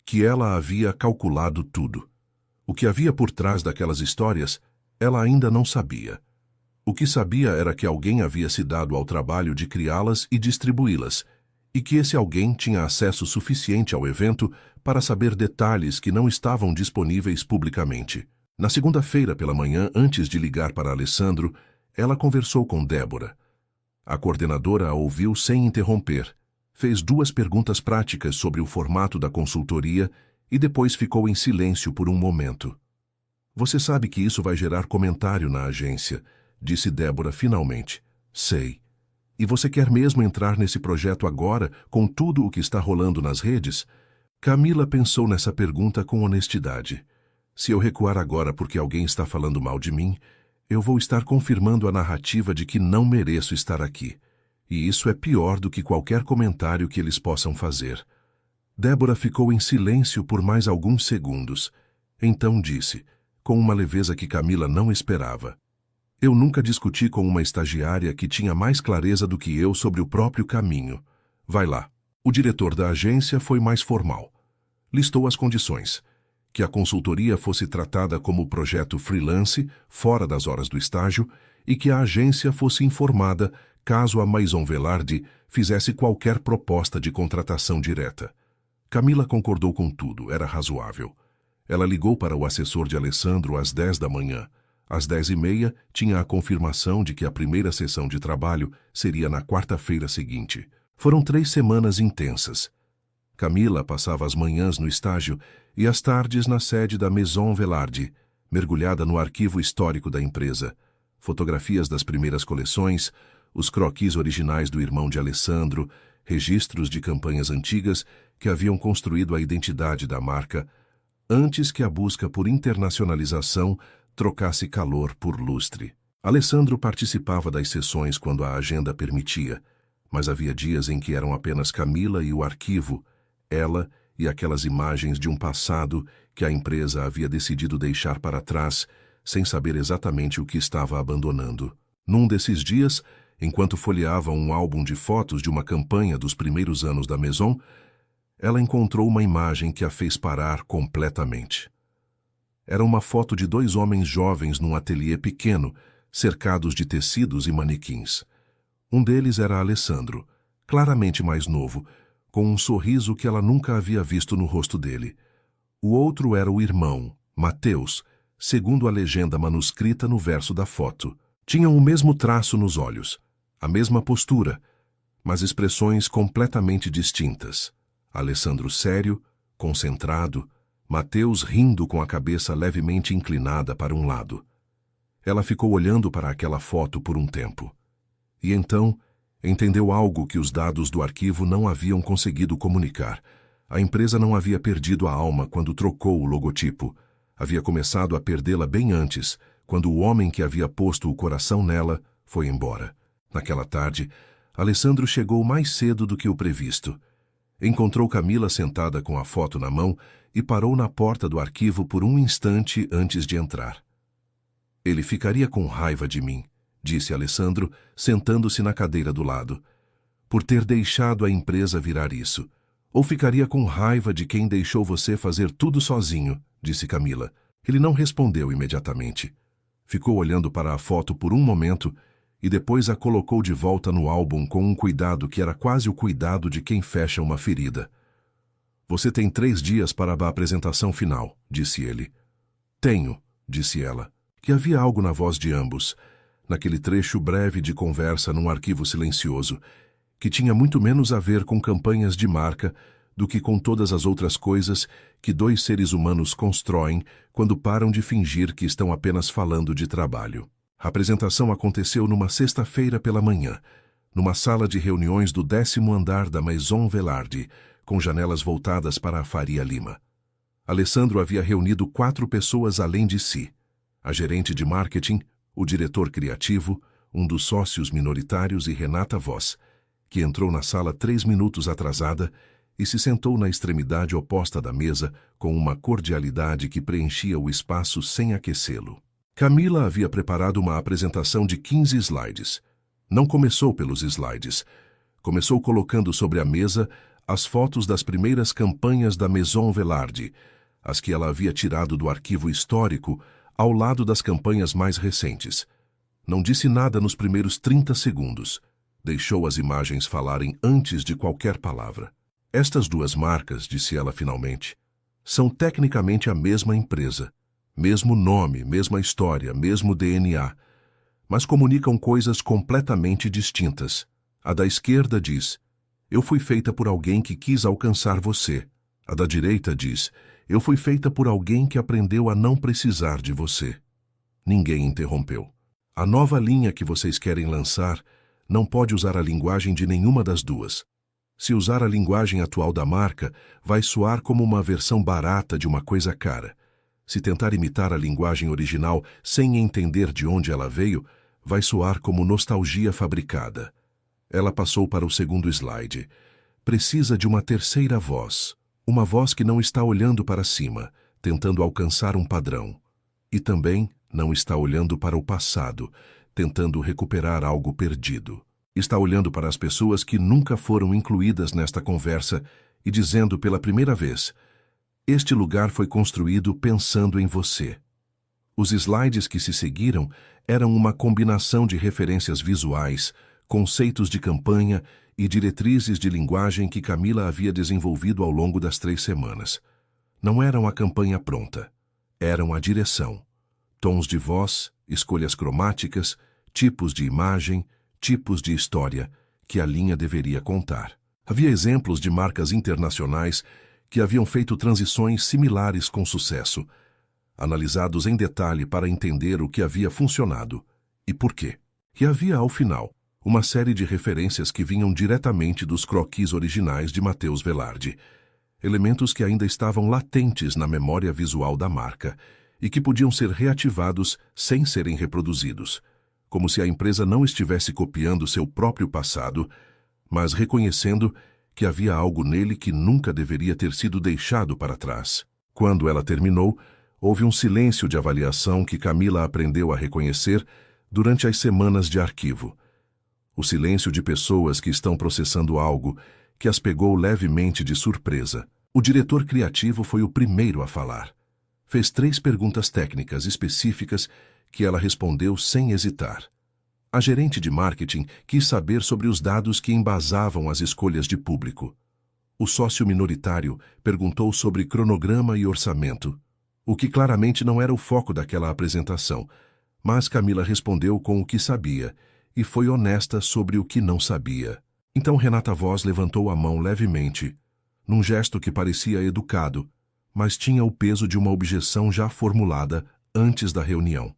S1: que ela havia calculado tudo. O que havia por trás daquelas histórias, ela ainda não sabia. O que sabia era que alguém havia se dado ao trabalho de criá-las e distribuí-las, e que esse alguém tinha acesso suficiente ao evento para saber detalhes que não estavam disponíveis publicamente. Na segunda-feira pela manhã, antes de ligar para Alessandro, ela conversou com Débora. A coordenadora a ouviu sem interromper, fez 2 perguntas práticas sobre o formato da consultoria e depois ficou em silêncio por um momento. Você sabe que isso vai gerar comentário na agência, disse Débora finalmente. Sei. E você quer mesmo entrar nesse projeto agora, com tudo o que está rolando nas redes? Camila pensou nessa pergunta com honestidade. Se eu recuar agora porque alguém está falando mal de mim, eu vou estar confirmando a narrativa de que não mereço estar aqui. E isso é pior do que qualquer comentário que eles possam fazer. Débora ficou em silêncio por mais alguns segundos. Então disse, com uma leveza que Camila não esperava. Eu nunca discuti com uma estagiária que tinha mais clareza do que eu sobre o próprio caminho. Vai lá. O diretor da agência foi mais formal. Listou as condições. Que a consultoria fosse tratada como projeto freelance, fora das horas do estágio, e que a agência fosse informada caso a Maison Velarde fizesse qualquer proposta de contratação direta. Camila concordou com tudo, era razoável. Ela ligou para o assessor de Alessandro às 10 da manhã. Às 10h30, tinha a confirmação de que a primeira sessão de trabalho seria na quarta-feira seguinte. Foram 3 semanas intensas. Camila passava as manhãs no estágio e as tardes na sede da Maison Velarde, mergulhada no arquivo histórico da empresa. Fotografias das primeiras coleções, os croquis originais do irmão de Alessandro, registros de campanhas antigas que haviam construído a identidade da marca, antes que a busca por internacionalização trocasse calor por lustre. Alessandro participava das sessões quando a agenda permitia, mas havia dias em que eram apenas Camila e o arquivo, ela e aquelas imagens de um passado que a empresa havia decidido deixar para trás, sem saber exatamente o que estava abandonando. Num desses dias, enquanto folheava um álbum de fotos de uma campanha dos primeiros anos da Maison, ela encontrou uma imagem que a fez parar completamente. Era uma foto de 2 homens jovens num ateliê pequeno, cercados de tecidos e manequins. Um deles era Alessandro, claramente mais novo, com um sorriso que ela nunca havia visto no rosto dele. O outro era o irmão, Mateus, segundo a legenda manuscrita no verso da foto. Tinham o mesmo traço nos olhos, a mesma postura, mas expressões completamente distintas. Alessandro sério, concentrado, Mateus rindo com a cabeça levemente inclinada para um lado. Ela ficou olhando para aquela foto por um tempo. E então, entendeu algo que os dados do arquivo não haviam conseguido comunicar. A empresa não havia perdido a alma quando trocou o logotipo. Havia começado a perdê-la bem antes, quando o homem que havia posto o coração nela foi embora. Naquela tarde, Alessandro chegou mais cedo do que o previsto. Encontrou Camila sentada com a foto na mão e parou na porta do arquivo por um instante antes de entrar. Ele ficaria com raiva de mim, disse Alessandro, sentando-se na cadeira do lado, por ter deixado a empresa virar isso. Ou ficaria com raiva de quem deixou você fazer tudo sozinho, disse Camila. Ele não respondeu imediatamente. Ficou olhando para a foto por um momento e depois a colocou de volta no álbum com um cuidado que era quase o cuidado de quem fecha uma ferida. Você tem 3 dias para a apresentação final, disse ele. Tenho, disse ela, que havia algo na voz de ambos, naquele trecho breve de conversa num arquivo silencioso, que tinha muito menos a ver com campanhas de marca do que com todas as outras coisas que 2 seres humanos constroem quando param de fingir que estão apenas falando de trabalho. A apresentação aconteceu numa sexta-feira pela manhã, numa sala de reuniões do 10º andar da Maison Velarde, com janelas voltadas para a Faria Lima. Alessandro havia reunido 4 pessoas além de si: a gerente de marketing, o diretor criativo, um dos sócios minoritários e Renata Voss, que entrou na sala 3 minutos atrasada e se sentou na extremidade oposta da mesa com uma cordialidade que preenchia o espaço sem aquecê-lo. Camila havia preparado uma apresentação de 15 slides. Não começou pelos slides. Começou colocando sobre a mesa as fotos das primeiras campanhas da Maison Velarde, as que ela havia tirado do arquivo histórico, ao lado das campanhas mais recentes. Não disse nada nos primeiros 30 segundos. Deixou as imagens falarem antes de qualquer palavra. Estas 2 marcas, disse ela finalmente, são tecnicamente a mesma empresa. Mesmo nome, mesma história, mesmo DNA, mas comunicam coisas completamente distintas. A da esquerda diz: eu fui feita por alguém que quis alcançar você. A da direita diz: eu fui feita por alguém que aprendeu a não precisar de você. Ninguém interrompeu. A nova linha que vocês querem lançar não pode usar a linguagem de nenhuma das 2. Se usar a linguagem atual da marca, vai soar como uma versão barata de uma coisa cara. Se tentar imitar a linguagem original sem entender de onde ela veio, vai soar como nostalgia fabricada. Ela passou para o segundo slide. Precisa de uma terceira voz. Uma voz que não está olhando para cima, tentando alcançar um padrão. E também não está olhando para o passado, tentando recuperar algo perdido. Está olhando para as pessoas que nunca foram incluídas nesta conversa e dizendo pela primeira vez: este lugar foi construído pensando em você. Os slides que se seguiram eram uma combinação de referências visuais, conceitos de campanha e diretrizes de linguagem que Camila havia desenvolvido ao longo das 3 semanas. Não eram a campanha pronta. Eram a direção. Tons de voz, escolhas cromáticas, tipos de imagem, tipos de história que a linha deveria contar. Havia exemplos de marcas internacionais que haviam feito transições similares com sucesso, analisados em detalhe para entender o que havia funcionado e por quê. E havia, ao final, uma série de referências que vinham diretamente dos croquis originais de Matheus Velarde, elementos que ainda estavam latentes na memória visual da marca e que podiam ser reativados sem serem reproduzidos, como se a empresa não estivesse copiando seu próprio passado, mas reconhecendo que havia algo nele que nunca deveria ter sido deixado para trás. Quando ela terminou, houve um silêncio de avaliação que Camila aprendeu a reconhecer durante as semanas de arquivo. O silêncio de pessoas que estão processando algo que as pegou levemente de surpresa. O diretor criativo foi o primeiro a falar. Fez 3 perguntas técnicas específicas que ela respondeu sem hesitar. A gerente de marketing quis saber sobre os dados que embasavam as escolhas de público. O sócio minoritário perguntou sobre cronograma e orçamento, o que claramente não era o foco daquela apresentação, mas Camila respondeu com o que sabia e foi honesta sobre o que não sabia. Então Renata Voss levantou a mão levemente, num gesto que parecia educado, mas tinha o peso de uma objeção já formulada antes da reunião.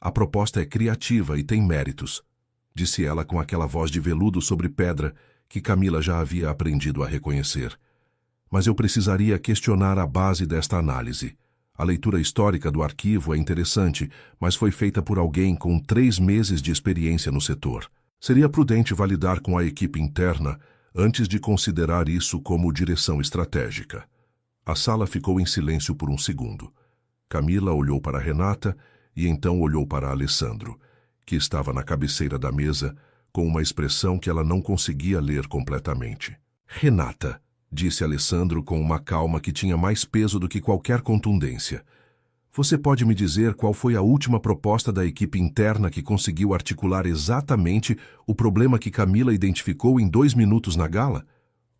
S1: A proposta é criativa e tem méritos. disse ela com aquela voz de veludo sobre pedra que Camila já havia aprendido a reconhecer. Mas eu precisaria questionar a base desta análise. A leitura histórica do arquivo é interessante, mas foi feita por alguém com 3 meses de experiência no setor. Seria prudente validar com a equipe interna antes de considerar isso como direção estratégica. A sala ficou em silêncio por um segundo. Camila olhou para Renata e então olhou para Alessandro, que estava na cabeceira da mesa, com uma expressão que ela não conseguia ler completamente. Renata, disse Alessandro com uma calma que tinha mais peso do que qualquer contundência. Você pode me dizer qual foi a última proposta da equipe interna que conseguiu articular exatamente o problema que Camila identificou em 2 minutos na gala?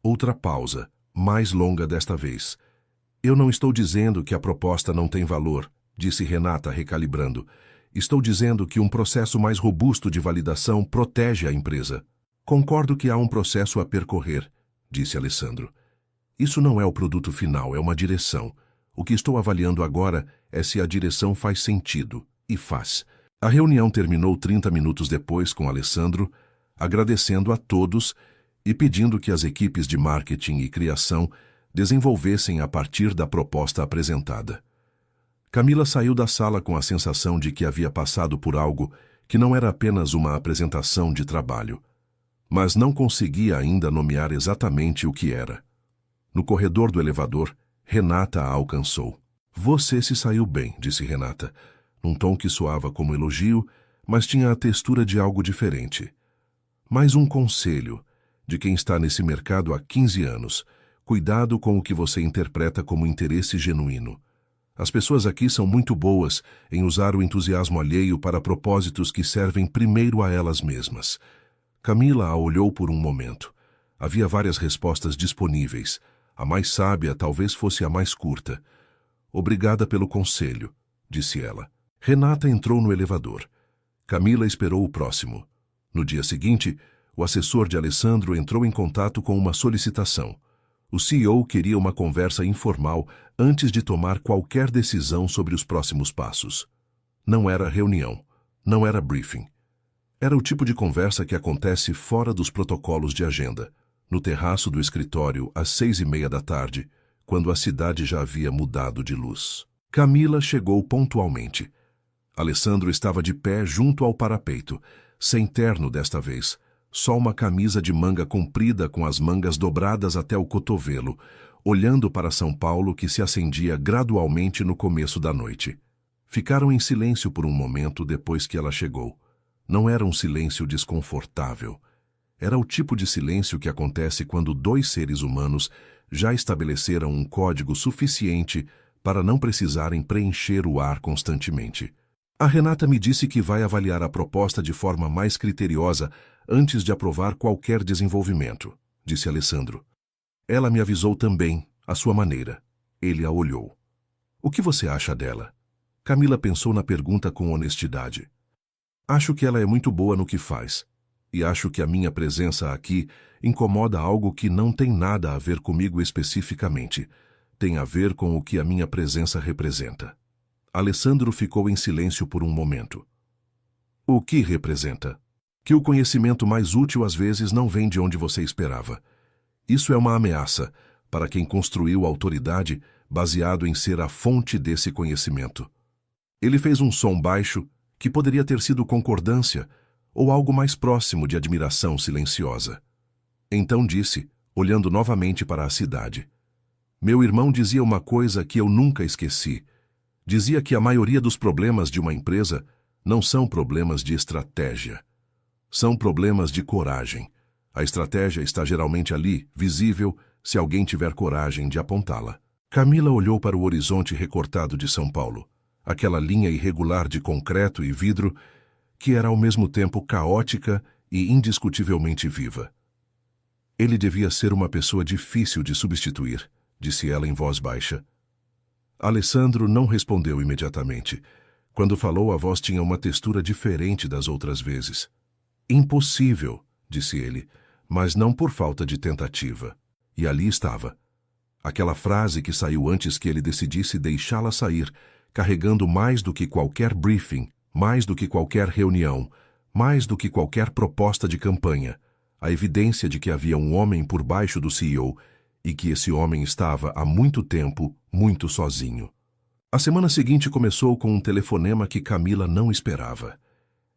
S1: Outra pausa, mais longa desta vez. Eu não estou dizendo que a proposta não tem valor, disse Renata recalibrando. Estou dizendo que um processo mais robusto de validação protege a empresa. Concordo que há um processo a percorrer, disse Alessandro. Isso não é o produto final, é uma direção. O que estou avaliando agora é se a direção faz sentido, e faz. A reunião terminou 30 minutos depois com Alessandro, agradecendo a todos e pedindo que as equipes de marketing e criação desenvolvessem a partir da proposta apresentada. Camila saiu da sala com a sensação de que havia passado por algo que não era apenas uma apresentação de trabalho, mas não conseguia ainda nomear exatamente o que era. No corredor do elevador, Renata a alcançou. Você se saiu bem, disse Renata, num tom que soava como elogio, mas tinha a textura de algo diferente. Mais um conselho, de quem está nesse mercado há 15 anos. Cuidado com o que você interpreta como interesse genuíno. As pessoas aqui são muito boas em usar o entusiasmo alheio para propósitos que servem primeiro a elas mesmas. Camila a olhou por um momento. Havia várias respostas disponíveis. A mais sábia talvez fosse a mais curta. Obrigada pelo conselho, disse ela. Renata entrou no elevador. Camila esperou o próximo. No dia seguinte, o assessor de Alessandro entrou em contato com uma solicitação. O CEO queria uma conversa informal antes de tomar qualquer decisão sobre os próximos passos. Não era reunião, não era briefing. Era o tipo de conversa que acontece fora dos protocolos de agenda, no terraço do escritório às 6:30 da tarde, quando a cidade já havia mudado de luz. Camila chegou pontualmente. Alessandro estava de pé junto ao parapeito, sem terno desta vez, só uma camisa de manga comprida com as mangas dobradas até o cotovelo, olhando para São Paulo que se acendia gradualmente no começo da noite. Ficaram em silêncio por um momento depois que ela chegou. Não era um silêncio desconfortável. Era o tipo de silêncio que acontece quando 2 seres humanos já estabeleceram um código suficiente para não precisarem preencher o ar constantemente. A Renata me disse que vai avaliar a proposta de forma mais criteriosa antes de aprovar qualquer desenvolvimento, disse Alessandro. Ela me avisou também, à sua maneira. Ele a olhou. O que você acha dela? Camila pensou na pergunta com honestidade. Acho que ela é muito boa no que faz. E acho que a minha presença aqui incomoda algo que não tem nada a ver comigo especificamente. Tem a ver com o que a minha presença representa. Alessandro ficou em silêncio por um momento. O que representa? Que o conhecimento mais útil às vezes não vem de onde você esperava. Isso é uma ameaça para quem construiu a autoridade baseado em ser a fonte desse conhecimento. Ele fez um som baixo que poderia ter sido concordância ou algo mais próximo de admiração silenciosa. Então disse, olhando novamente para a cidade. Meu irmão dizia uma coisa que eu nunca esqueci. Dizia que a maioria dos problemas de uma empresa não são problemas de estratégia. São problemas de coragem. A estratégia está geralmente ali, visível, se alguém tiver coragem de apontá-la. Camila olhou para o horizonte recortado de São Paulo, aquela linha irregular de concreto e vidro que era ao mesmo tempo caótica e indiscutivelmente viva. Ele devia ser uma pessoa difícil de substituir, disse ela em voz baixa. Alessandro não respondeu imediatamente. Quando falou, a voz tinha uma textura diferente das outras vezes. Impossível, disse ele, mas não por falta de tentativa. E ali estava. Aquela frase que saiu antes que ele decidisse deixá-la sair, carregando mais do que qualquer briefing, mais do que qualquer reunião, Mais do que qualquer proposta de campanha, a evidência de que havia um homem por baixo do CEO e que esse homem estava há muito tempo muito sozinho. A semana seguinte começou com um telefonema que Camila não esperava.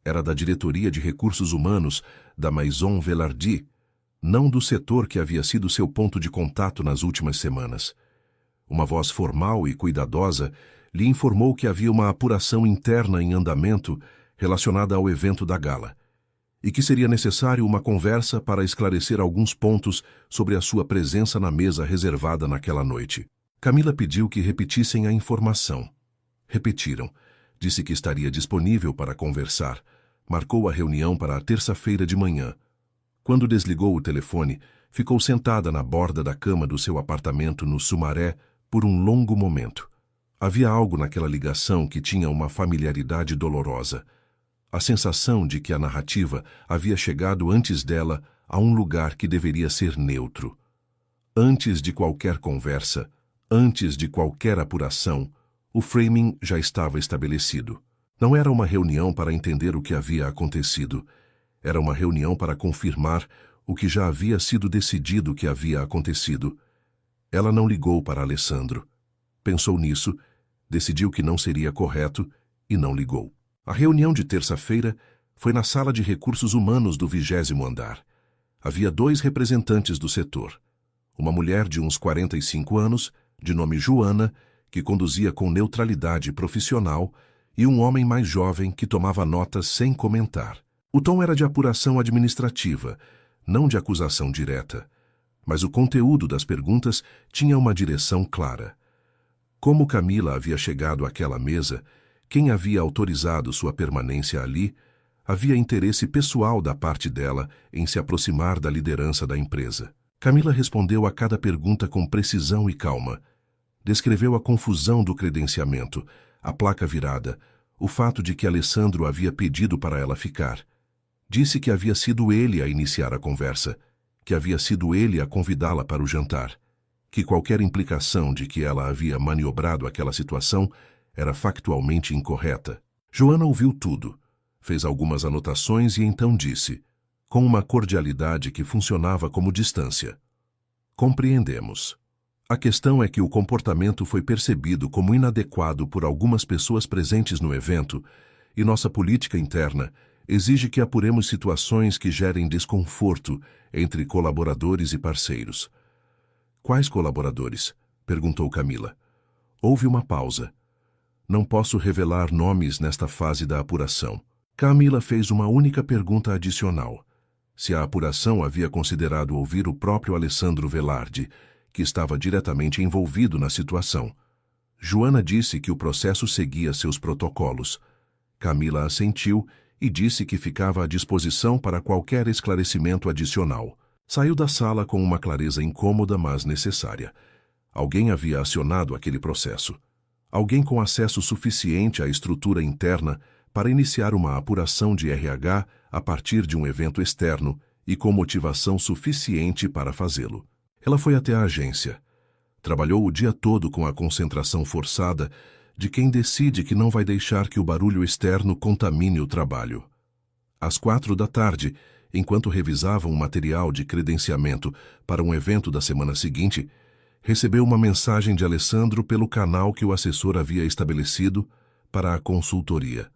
S1: Era da diretoria de recursos humanos da Maison Velarde, não do setor que havia sido seu ponto de contato nas últimas semanas. Uma voz formal e cuidadosa lhe informou que havia uma apuração interna em andamento relacionada ao evento da gala, e que seria necessário uma conversa para esclarecer alguns pontos sobre a sua presença na mesa reservada naquela noite. Camila pediu que repetissem a informação. Repetiram. Disse que estaria disponível para conversar. Marcou a reunião para a terça-feira de manhã. Quando desligou o telefone, ficou sentada na borda da cama do seu apartamento no Sumaré por um longo momento. Havia algo naquela ligação que tinha uma familiaridade dolorosa. A sensação de que a narrativa havia chegado antes dela a um lugar que deveria ser neutro. Antes de qualquer conversa, antes de qualquer apuração, o framing já estava estabelecido. Não era uma reunião para entender o que havia acontecido. Era uma reunião para confirmar o que já havia sido decidido que havia acontecido. Ela não ligou para Alessandro. Pensou nisso, decidiu que não seria correto e não ligou. A reunião de terça-feira foi na sala de recursos humanos do 20º andar. Havia 2 representantes do setor. Uma mulher de uns 45 anos, de nome Joana, que conduzia com neutralidade profissional, e um homem mais jovem que tomava notas sem comentar. O tom era de apuração administrativa, não de acusação direta, mas o conteúdo das perguntas tinha uma direção clara. Como Camila havia chegado àquela mesa, quem havia autorizado sua permanência ali, havia interesse pessoal da parte dela em se aproximar da liderança da empresa. Camila respondeu a cada pergunta com precisão e calma. Descreveu a confusão do credenciamento, a placa virada, o fato de que Alessandro havia pedido para ela ficar. Disse que havia sido ele a iniciar a conversa, que havia sido ele a convidá-la para o jantar, que qualquer implicação de que ela havia maniobrado aquela situação era factualmente incorreta. Joana ouviu tudo, fez algumas anotações e então disse, com uma cordialidade que funcionava como distância: compreendemos. A questão é que o comportamento foi percebido como inadequado por algumas pessoas presentes no evento e nossa política interna exige que apuremos situações que gerem desconforto entre colaboradores e parceiros. Quais colaboradores? Perguntou Camila. Houve uma pausa. Não posso revelar nomes nesta fase da apuração. Camila fez uma única pergunta adicional. Se a apuração havia considerado ouvir o próprio Alessandro Velarde, que estava diretamente envolvido na situação. Joana disse que o processo seguia seus protocolos. Camila assentiu e disse que ficava à disposição para qualquer esclarecimento adicional. Saiu da sala com uma clareza incômoda, mas necessária. Alguém havia acionado aquele processo. Alguém com acesso suficiente à estrutura interna para iniciar uma apuração de RH a partir de um evento externo e com motivação suficiente para fazê-lo. Ela foi até a agência. Trabalhou o dia todo com a concentração forçada de quem decide que não vai deixar que o barulho externo contamine o trabalho. Às 16h, enquanto revisava um material de credenciamento para um evento da semana seguinte, recebeu uma mensagem de Alessandro pelo canal que o assessor havia estabelecido para a consultoria.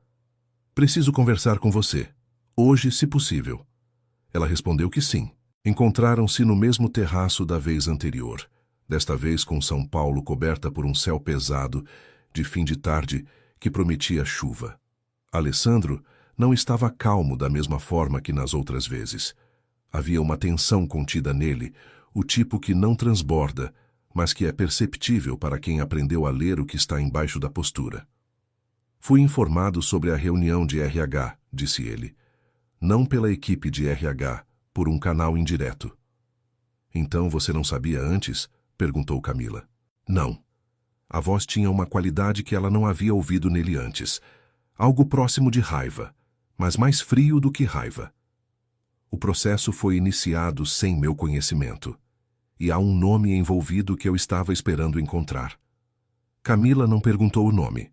S1: Preciso conversar com você. Hoje, se possível. Ela respondeu que sim. Encontraram-se no mesmo terraço da vez anterior, desta vez com São Paulo coberta por um céu pesado, de fim de tarde, que prometia chuva. Alessandro não estava calmo da mesma forma que nas outras vezes. Havia uma tensão contida nele, o tipo que não transborda, mas que é perceptível para quem aprendeu a ler o que está embaixo da postura. Fui informado sobre a reunião de RH, disse ele. Não pela equipe de RH, por um canal indireto. Então você não sabia antes? Perguntou Camila. Não. A voz tinha uma qualidade que ela não havia ouvido nele antes. Algo próximo de raiva, mas mais frio do que raiva. O processo foi iniciado sem meu conhecimento. E há um nome envolvido que eu estava esperando encontrar. Camila não perguntou o nome.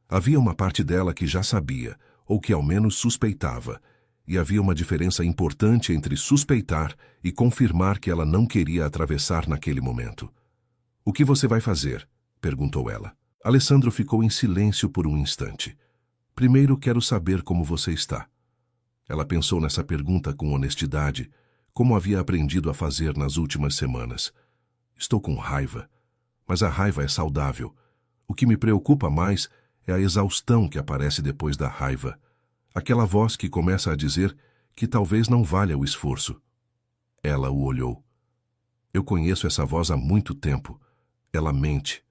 S1: Havia uma parte dela que já sabia, ou que ao menos suspeitava, e havia uma diferença importante entre suspeitar e confirmar que ela não queria atravessar naquele momento. "O que você vai fazer?" perguntou ela. Alessandro ficou em silêncio por um instante. "Primeiro quero saber como você está." Ela pensou nessa pergunta com honestidade, como havia aprendido a fazer nas últimas semanas. "Estou com raiva, mas a raiva é saudável. O que me preocupa mais é a exaustão que aparece depois da raiva. Aquela voz que começa a dizer que talvez não valha o esforço." Ela o olhou. "Eu conheço essa voz há muito tempo. Ela mente,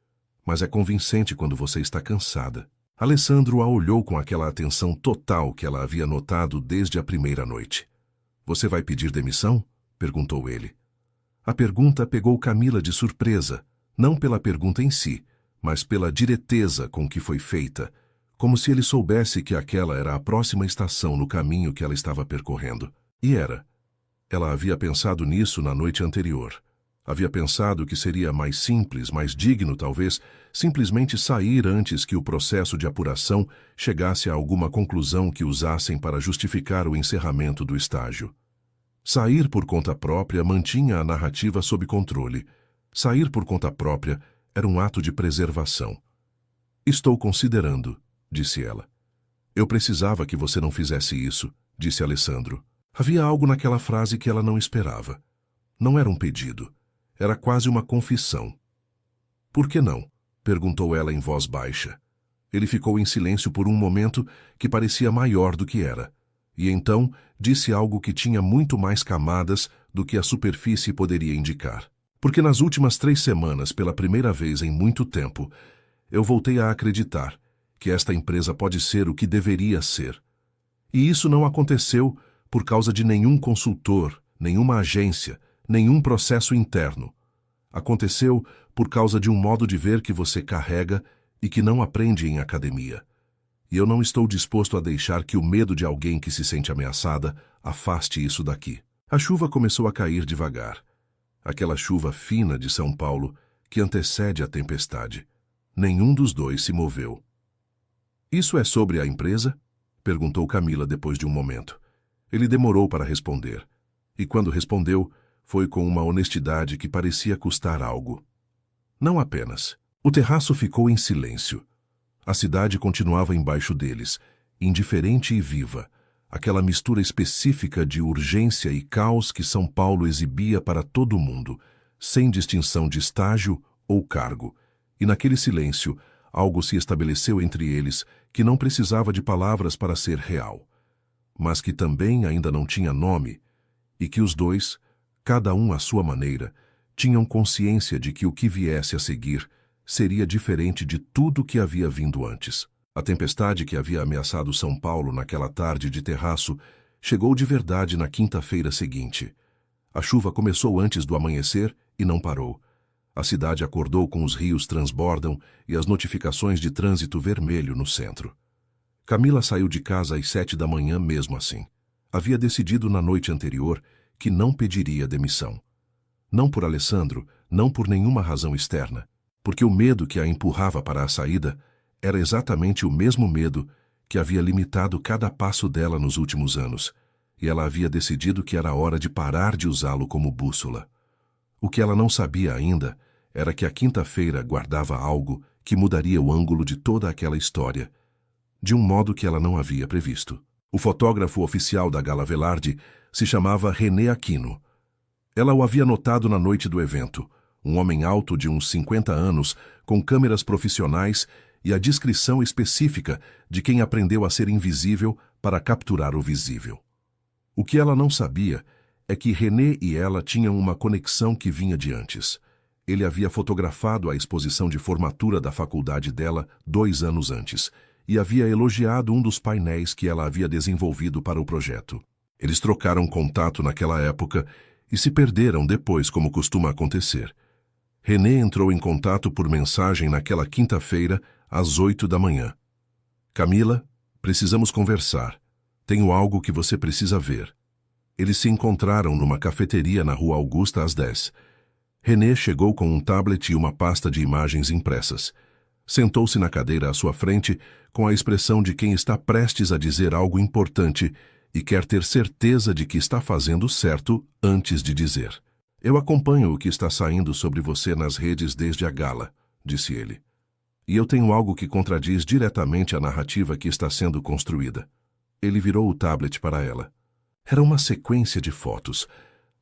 S1: mas é convincente quando você está cansada." Alessandro a olhou com aquela atenção total que ela havia notado desde a primeira noite. "Você vai pedir demissão?" perguntou ele. A pergunta pegou Camila de surpresa, não pela pergunta em si, mas pela direteza com que foi feita, como se ele soubesse que aquela era a próxima estação no caminho que ela estava percorrendo. E era. Ela havia pensado nisso na noite anterior. Havia pensado que seria mais simples, mais digno, talvez, simplesmente sair antes que o processo de apuração chegasse a alguma conclusão que usassem para justificar o encerramento do estágio. Sair por conta própria mantinha a narrativa sob controle. Sair por conta própria era um ato de preservação. "Estou considerando", disse ela. "Eu precisava que você não fizesse isso", disse Alessandro. Havia algo naquela frase que ela não esperava. Não era um pedido. Era quase uma confissão. "Por que não?" perguntou ela em voz baixa. Ele ficou em silêncio por um momento que parecia maior do que era. E então disse algo que tinha muito mais camadas do que a superfície poderia indicar. "Porque nas últimas 3 semanas, pela primeira vez em muito tempo, eu voltei a acreditar que esta empresa pode ser o que deveria ser. E isso não aconteceu por causa de nenhum consultor, nenhuma agência, nenhum processo interno. Aconteceu por causa de um modo de ver que você carrega e que não aprende em academia. E eu não estou disposto a deixar que o medo de alguém que se sente ameaçada afaste isso daqui." A chuva começou a cair devagar. Aquela chuva fina de São Paulo que antecede a tempestade. Nenhum dos dois se moveu. "Isso é sobre a empresa?" perguntou Camila depois de um momento. Ele demorou para responder. E quando respondeu, foi com uma honestidade que parecia custar algo. "Não apenas." O terraço ficou em silêncio. A cidade continuava embaixo deles, indiferente e viva, aquela mistura específica de urgência e caos que São Paulo exibia para todo mundo, sem distinção de estágio ou cargo. E naquele silêncio, algo se estabeleceu entre eles que não precisava de palavras para ser real, mas que também ainda não tinha nome, e que os dois, cada um à sua maneira, tinham consciência de que o que viesse a seguir seria diferente de tudo que havia vindo antes. A tempestade que havia ameaçado São Paulo naquela tarde de terraço chegou de verdade na quinta-feira seguinte. A chuva começou antes do amanhecer e não parou. A cidade acordou com os rios transbordam e as notificações de trânsito vermelho no centro. Camila saiu de casa às 7 da manhã mesmo assim. Havia decidido na noite anterior que não pediria demissão. Não por Alessandro, não por nenhuma razão externa, porque o medo que a empurrava para a saída era exatamente o mesmo medo que havia limitado cada passo dela nos últimos anos, e ela havia decidido que era hora de parar de usá-lo como bússola. O que ela não sabia ainda era que a quinta-feira guardava algo que mudaria o ângulo de toda aquela história, de um modo que ela não havia previsto. O fotógrafo oficial da Gala Velarde se chamava René Aquino. Ela o havia notado na noite do evento, um homem alto de uns 50 anos, com câmeras profissionais e a descrição específica de quem aprendeu a ser invisível para capturar o visível. O que ela não sabia é que René e ela tinham uma conexão que vinha de antes. Ele havia fotografado a exposição de formatura da faculdade dela 2 anos antes e havia elogiado um dos painéis que ela havia desenvolvido para o projeto. Eles trocaram contato naquela época e se perderam depois, como costuma acontecer. René entrou em contato por mensagem naquela quinta-feira, às 8 da manhã. "Camila, precisamos conversar. Tenho algo que você precisa ver." Eles se encontraram numa cafeteria na Rua Augusta às 10. René chegou com um tablet e uma pasta de imagens impressas. Sentou-se na cadeira à sua frente com a expressão de quem está prestes a dizer algo importante e quer ter certeza de que está fazendo certo antes de dizer. Eu acompanho o que está saindo sobre você nas redes desde a gala, disse ele. E eu tenho algo que contradiz diretamente a narrativa que está sendo construída. Ele virou o tablet para ela. Era uma sequência de fotos,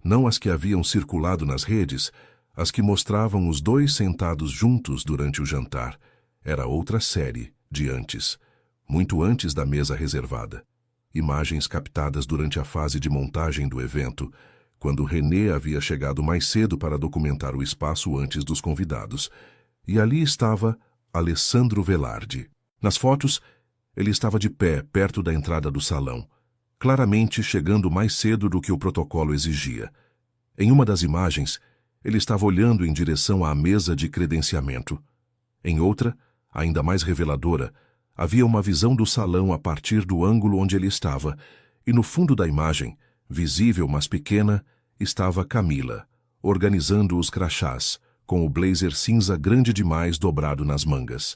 S1: não as que haviam circulado nas redes, as que mostravam os dois sentados juntos durante o jantar. Era outra série, de antes, muito antes da mesa reservada. Imagens captadas durante a fase de montagem do evento, quando René havia chegado mais cedo para documentar o espaço antes dos convidados. E ali estava Alessandro Velarde. Nas fotos, ele estava de pé, perto da entrada do salão, claramente chegando mais cedo do que o protocolo exigia. Em uma das imagens, ele estava olhando em direção à mesa de credenciamento. Em outra, ainda mais reveladora, havia uma visão do salão a partir do ângulo onde ele estava, e no fundo da imagem, visível mas pequena, estava Camila, organizando os crachás, com o blazer cinza grande demais dobrado nas mangas.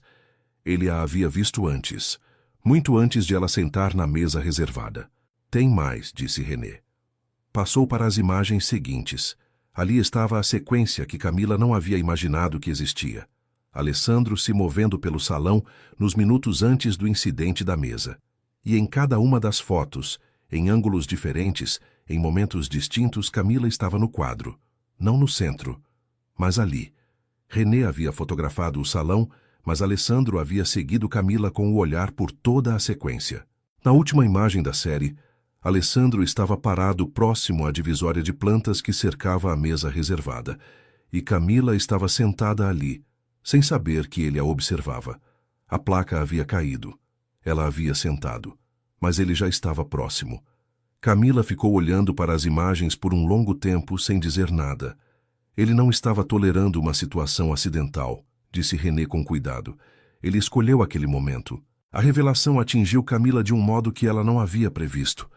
S1: Ele a havia visto antes, muito antes de ela sentar na mesa reservada. Tem mais, disse René. Passou para as imagens seguintes. Ali estava a sequência que Camila não havia imaginado que existia. Alessandro se movendo pelo salão nos minutos antes do incidente da mesa. E em cada uma das fotos, em ângulos diferentes, em momentos distintos, Camila estava no quadro, não no centro, mas ali. René havia fotografado o salão, mas Alessandro havia seguido Camila com o olhar por toda a sequência. Na última imagem da série, Alessandro estava parado próximo à divisória de plantas que cercava a mesa reservada, e Camila estava sentada ali, sem saber que ele a observava. A placa havia caído. Ela havia sentado, mas ele já estava próximo. Camila ficou olhando para as imagens por um longo tempo sem dizer nada. Ele não estava tolerando uma situação acidental, disse René com cuidado. Ele escolheu aquele momento. A revelação atingiu Camila de um modo que ela não havia previsto.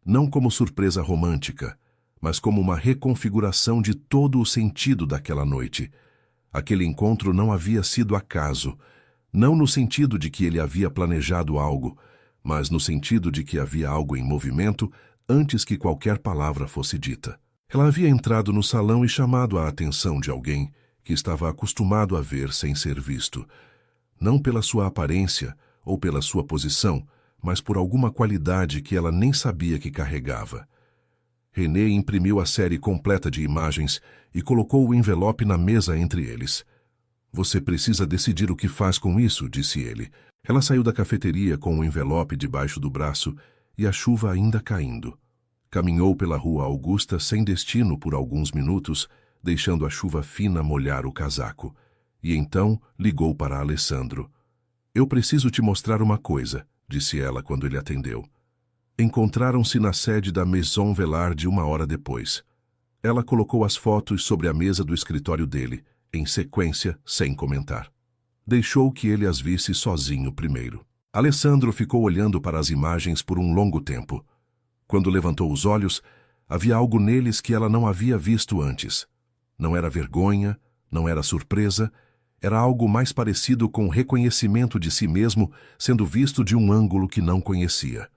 S1: Não como surpresa romântica, mas como uma reconfiguração de todo o sentido daquela noite. Aquele encontro não havia sido acaso, não no sentido de que ele havia planejado algo, mas no sentido de que havia algo em movimento antes que qualquer palavra fosse dita. Ela havia entrado no salão e chamado a atenção de alguém que estava acostumado a ver sem ser visto, não pela sua aparência ou pela sua posição, mas por alguma qualidade que ela nem sabia que carregava. René imprimiu a série completa de imagens e colocou o envelope na mesa entre eles. Você precisa decidir o que faz com isso, disse ele. Ela saiu da cafeteria com o envelope debaixo do braço e a chuva ainda caindo. Caminhou pela rua Augusta sem destino por alguns minutos, deixando a chuva fina molhar o casaco. E então ligou para Alessandro. Eu preciso te mostrar uma coisa, disse ela quando ele atendeu. Encontraram-se na sede da Maison Velarde 1 hora depois. Ela colocou as fotos sobre a mesa do escritório dele, em sequência, sem comentar. Deixou que ele as visse sozinho primeiro. Alessandro ficou olhando para as imagens por um longo tempo. Quando levantou os olhos, havia algo neles que ela não havia visto antes. Não era vergonha, não era surpresa, era algo mais parecido com o reconhecimento de si mesmo sendo visto de um ângulo que não conhecia.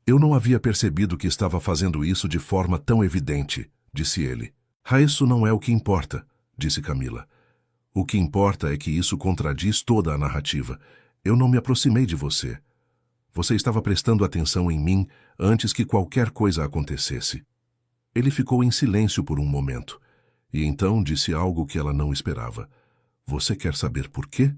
S1: Eu não havia percebido que estava fazendo isso de forma tão evidente, disse ele. Isso não é o que importa, disse Camila. O que importa é que isso contradiz toda a narrativa. Eu não me aproximei de você. Você estava prestando atenção em mim antes que qualquer coisa acontecesse. Ele ficou em silêncio por um momento, e então disse algo que ela não esperava. Você quer saber por quê?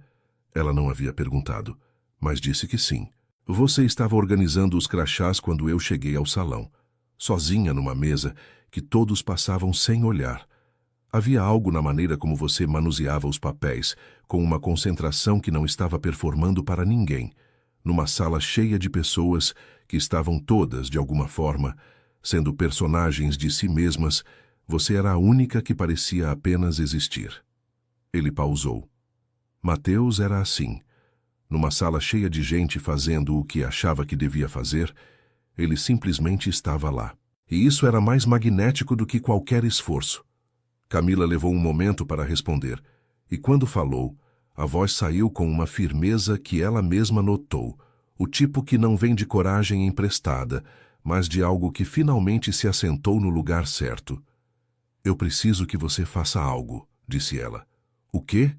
S1: Ela não havia perguntado, mas disse que sim. Você estava organizando os crachás quando eu cheguei ao salão, sozinha numa mesa que todos passavam sem olhar. Havia algo na maneira como você manuseava os papéis, com uma concentração que não estava performando para ninguém, numa sala cheia de pessoas que estavam todas, de alguma forma, sendo personagens de si mesmas. Você era a única que parecia apenas existir. Ele pausou. Mateus era assim. Numa sala cheia de gente fazendo o que achava que devia fazer, ele simplesmente estava lá. E isso era mais magnético do que qualquer esforço. Camila levou um momento para responder, e quando falou, a voz saiu com uma firmeza que ela mesma notou, o tipo que não vem de coragem emprestada, mas de algo que finalmente se assentou no lugar certo. Eu preciso que você faça algo, disse ela. O quê?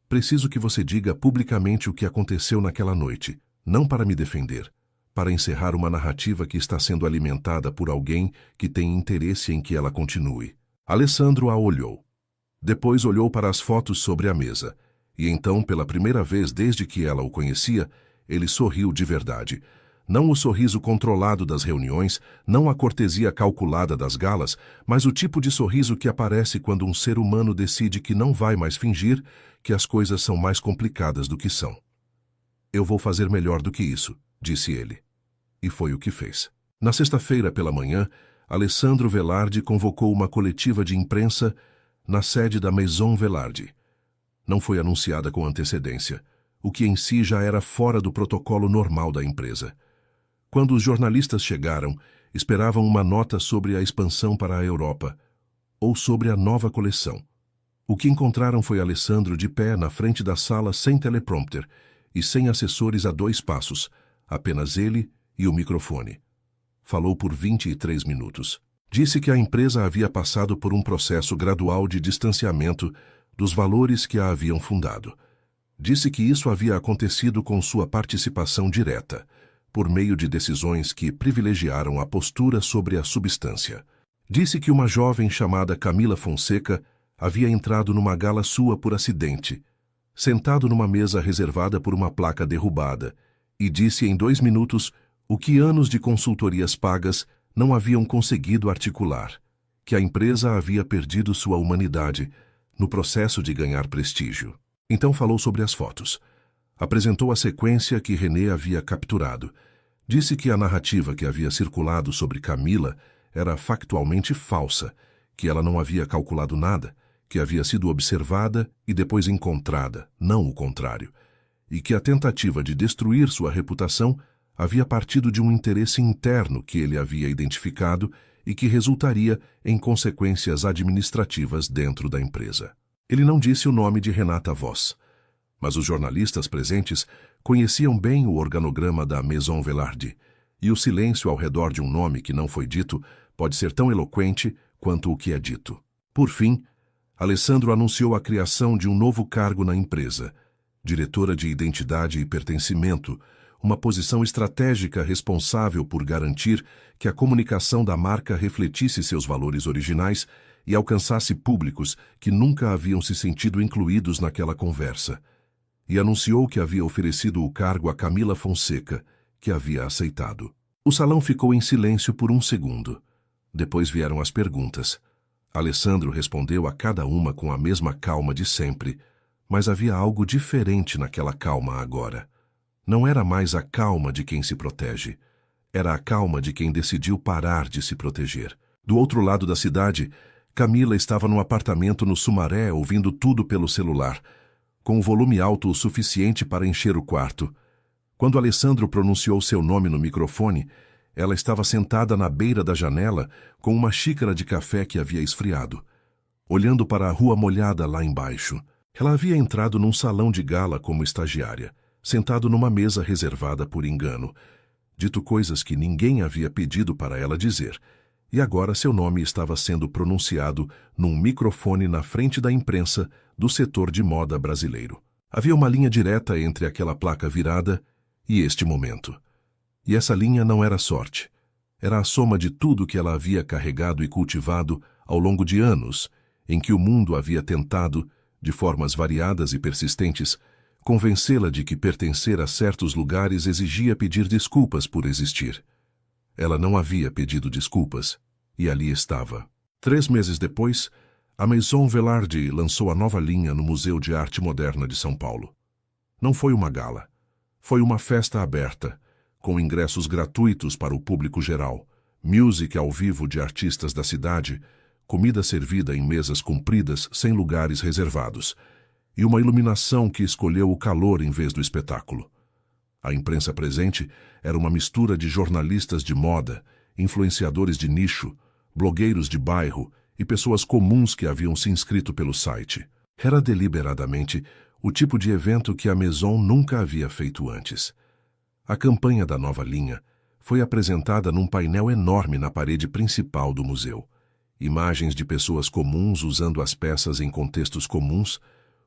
S1: Preciso que você diga publicamente o que aconteceu naquela noite, não para me defender, para encerrar uma narrativa que está sendo alimentada por alguém que tem interesse em que ela continue. Alessandro a olhou. Depois olhou para as fotos sobre a mesa, e então, pela primeira vez desde que ela o conhecia, ele sorriu de verdade. Não o sorriso controlado das reuniões, não a cortesia calculada das galas, mas o tipo de sorriso que aparece quando um ser humano decide que não vai mais fingir que as coisas são mais complicadas do que são. Eu vou fazer melhor do que isso, disse ele. E foi o que fez. Na sexta-feira pela manhã, Alessandro Velarde convocou uma coletiva de imprensa na sede da Maison Velarde. Não foi anunciada com antecedência, o que em si já era fora do protocolo normal da empresa. Quando os jornalistas chegaram, esperavam uma nota sobre a expansão para a Europa, ou sobre a nova coleção. O que encontraram foi Alessandro de pé na frente da sala sem teleprompter e sem assessores a 2 passos, apenas ele e o microfone. Falou por 23 minutos. Disse que a empresa havia passado por um processo gradual de distanciamento dos valores que a haviam fundado. Disse que isso havia acontecido com sua participação direta, por meio de decisões que privilegiaram a postura sobre a substância. Disse que uma jovem chamada Camila Fonseca havia entrado numa gala sua por acidente, sentado numa mesa reservada por uma placa derrubada, e disse em 2 minutos o que anos de consultorias pagas não haviam conseguido articular, que a empresa havia perdido sua humanidade no processo de ganhar prestígio. Então falou sobre as fotos. Apresentou a sequência que René havia capturado. Disse que a narrativa que havia circulado sobre Camila era factualmente falsa, que ela não havia calculado nada, que havia sido observada e depois encontrada, não o contrário, e que a tentativa de destruir sua reputação havia partido de um interesse interno que ele havia identificado e que resultaria em consequências administrativas dentro da empresa. Ele não disse o nome de Renata Voss, mas os jornalistas presentes conheciam bem o organograma da Maison Velarde, e o silêncio ao redor de um nome que não foi dito pode ser tão eloquente quanto o que é dito. Por fim, Alessandro anunciou a criação de um novo cargo na empresa, diretora de Identidade e Pertencimento, uma posição estratégica responsável por garantir que a comunicação da marca refletisse seus valores originais e alcançasse públicos que nunca haviam se sentido incluídos naquela conversa. E anunciou que havia oferecido o cargo a Camila Fonseca, que havia aceitado. O salão ficou em silêncio por 1 segundo. Depois vieram as perguntas. Alessandro respondeu a cada uma com a mesma calma de sempre, mas havia algo diferente naquela calma agora. Não era mais a calma de quem se protege. Era a calma de quem decidiu parar de se proteger. Do outro lado da cidade, Camila estava num apartamento no Sumaré ouvindo tudo pelo celular, com um volume alto o suficiente para encher o quarto. Quando Alessandro pronunciou seu nome no microfone, ela estava sentada na beira da janela com uma xícara de café que havia esfriado, olhando para a rua molhada lá embaixo. Ela havia entrado num salão de gala como estagiária, sentado numa mesa reservada por engano, dito coisas que ninguém havia pedido para ela dizer, e agora seu nome estava sendo pronunciado num microfone na frente da imprensa do setor de moda brasileiro. Havia uma linha direta entre aquela placa virada e este momento. E essa linha não era sorte. Era a soma de tudo que ela havia carregado e cultivado ao longo de anos, em que o mundo havia tentado, de formas variadas e persistentes, convencê-la de que pertencer a certos lugares exigia pedir desculpas por existir. Ela não havia pedido desculpas, e ali estava. 3 meses depois, a Maison Velarde lançou a nova linha no Museu de Arte Moderna de São Paulo. Não foi uma gala. Foi uma festa aberta, com ingressos gratuitos para o público geral, music ao vivo de artistas da cidade, comida servida em mesas compridas sem lugares reservados, e uma iluminação que escolheu o calor em vez do espetáculo. A imprensa presente era uma mistura de jornalistas de moda, influenciadores de nicho, blogueiros de bairro e pessoas comuns que haviam se inscrito pelo site. Era deliberadamente o tipo de evento que a Maison nunca havia feito antes. A campanha da nova linha foi apresentada num painel enorme na parede principal do museu. Imagens de pessoas comuns usando as peças em contextos comuns,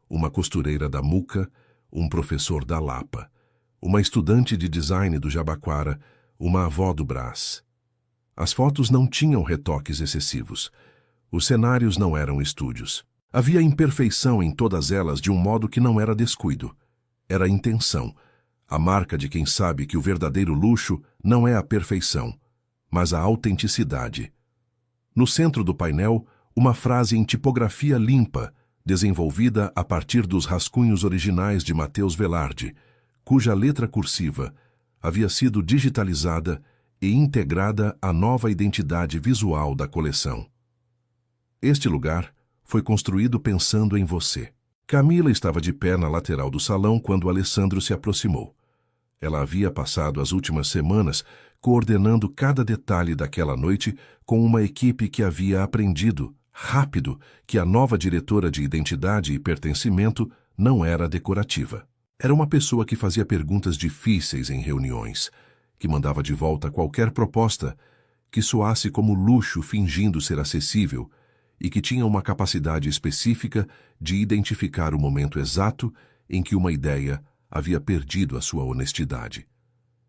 S1: uma costureira da Muca, um professor da Lapa, uma estudante de design do Jabaquara, uma avó do Brás. As fotos não tinham retoques excessivos. Os cenários não eram estúdios. Havia imperfeição em todas elas de um modo que não era descuido. Era intenção, a marca de quem sabe que o verdadeiro luxo não é a perfeição, mas a autenticidade. No centro do painel, uma frase em tipografia limpa, desenvolvida a partir dos rascunhos originais de Matheus Velarde, cuja letra cursiva havia sido digitalizada e integrada à nova identidade visual da coleção. Este lugar foi construído pensando em você. Camila estava de pé na lateral do salão quando Alessandro se aproximou. Ela havia passado as últimas semanas coordenando cada detalhe daquela noite com uma equipe que havia aprendido, rápido, que a nova diretora de identidade e pertencimento não era decorativa. Era uma pessoa que fazia perguntas difíceis em reuniões, que mandava de volta qualquer proposta que soasse como luxo fingindo ser acessível e que tinha uma capacidade específica de identificar o momento exato em que uma ideia havia perdido a sua honestidade.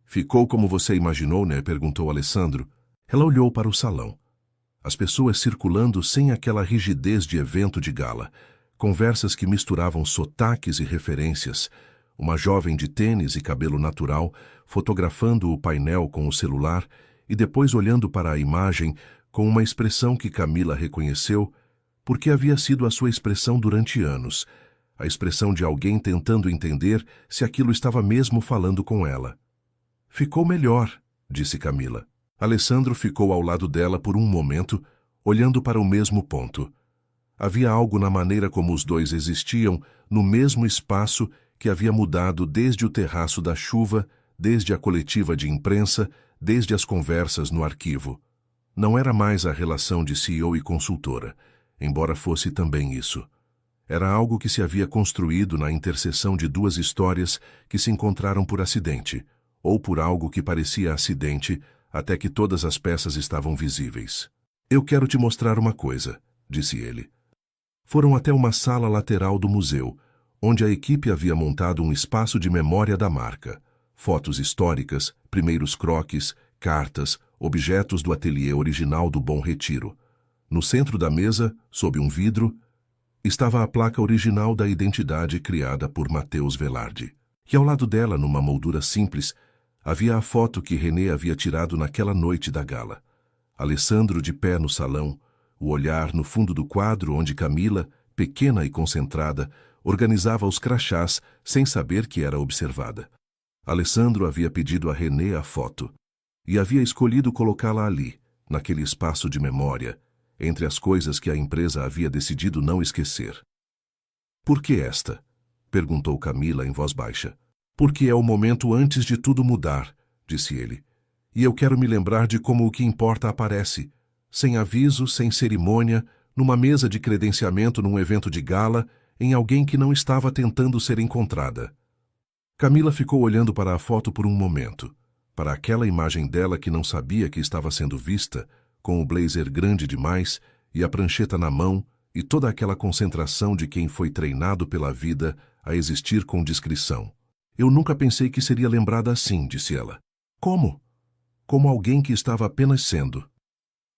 S1: Ficou como você imaginou, né? Perguntou Alessandro. Ela olhou para o salão. As pessoas circulando sem aquela rigidez de evento de gala. Conversas que misturavam sotaques e referências. Uma jovem de tênis e cabelo natural, fotografando o painel com o celular e depois olhando para a imagem com uma expressão que Camila reconheceu, porque havia sido a sua expressão durante anos, a expressão de alguém tentando entender se aquilo estava mesmo falando com ela. Ficou melhor, disse Camila. Alessandro ficou ao lado dela por um momento, olhando para o mesmo ponto. Havia algo na maneira como os dois existiam, no mesmo espaço que havia mudado desde o terraço da chuva, desde a coletiva de imprensa, desde as conversas no arquivo. Não era mais a relação de CEO e consultora, embora fosse também isso. Era algo que se havia construído na interseção de duas histórias que se encontraram por acidente, ou por algo que parecia acidente, até que todas as peças estavam visíveis. Eu quero te mostrar uma coisa, disse ele. Foram até uma sala lateral do museu, onde a equipe havia montado um espaço de memória da marca. Fotos históricas, primeiros croquis, cartas, objetos do ateliê original do Bom Retiro. No centro da mesa, sob um vidro, estava a placa original da identidade criada por Matheus Velarde. E ao lado dela, numa moldura simples, havia a foto que René havia tirado naquela noite da gala. Alessandro de pé no salão, o olhar no fundo do quadro onde Camila, pequena e concentrada, organizava os crachás sem saber que era observada. Alessandro havia pedido a René a foto e havia escolhido colocá-la ali, naquele espaço de memória, entre as coisas que a empresa havia decidido não esquecer. Por que esta? Perguntou Camila em voz baixa. Porque é o momento antes de tudo mudar, disse ele. E eu quero me lembrar de como o que importa aparece, sem aviso, sem cerimônia, numa mesa de credenciamento num evento de gala, em alguém que não estava tentando ser encontrada. Camila ficou olhando para a foto por um momento, para aquela imagem dela que não sabia que estava sendo vista, com o blazer grande demais e a prancheta na mão e toda aquela concentração de quem foi treinado pela vida a existir com discrição. Eu nunca pensei que seria lembrada assim, disse ela. Como? Como alguém que estava apenas sendo.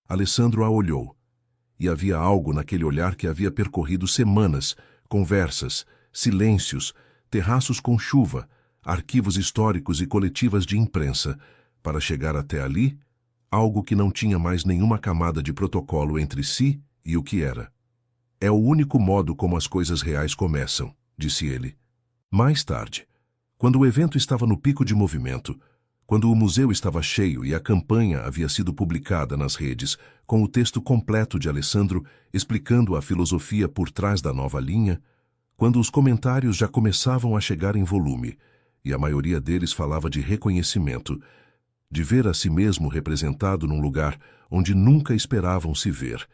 S1: Alessandro a olhou, e havia algo naquele olhar que havia percorrido semanas, conversas, silêncios, terraços com chuva, arquivos históricos e coletivas de imprensa, para chegar até ali, algo que não tinha mais nenhuma camada de protocolo entre si e o que era. É o único modo como as coisas reais começam, disse ele. Mais tarde, quando o evento estava no pico de movimento, quando o museu estava cheio e a campanha havia sido publicada nas redes com o texto completo de Alessandro explicando a filosofia por trás da nova linha, quando os comentários já começavam a chegar em volume, e a maioria deles falava de reconhecimento, de ver a si mesmo representado num lugar onde nunca esperavam se ver,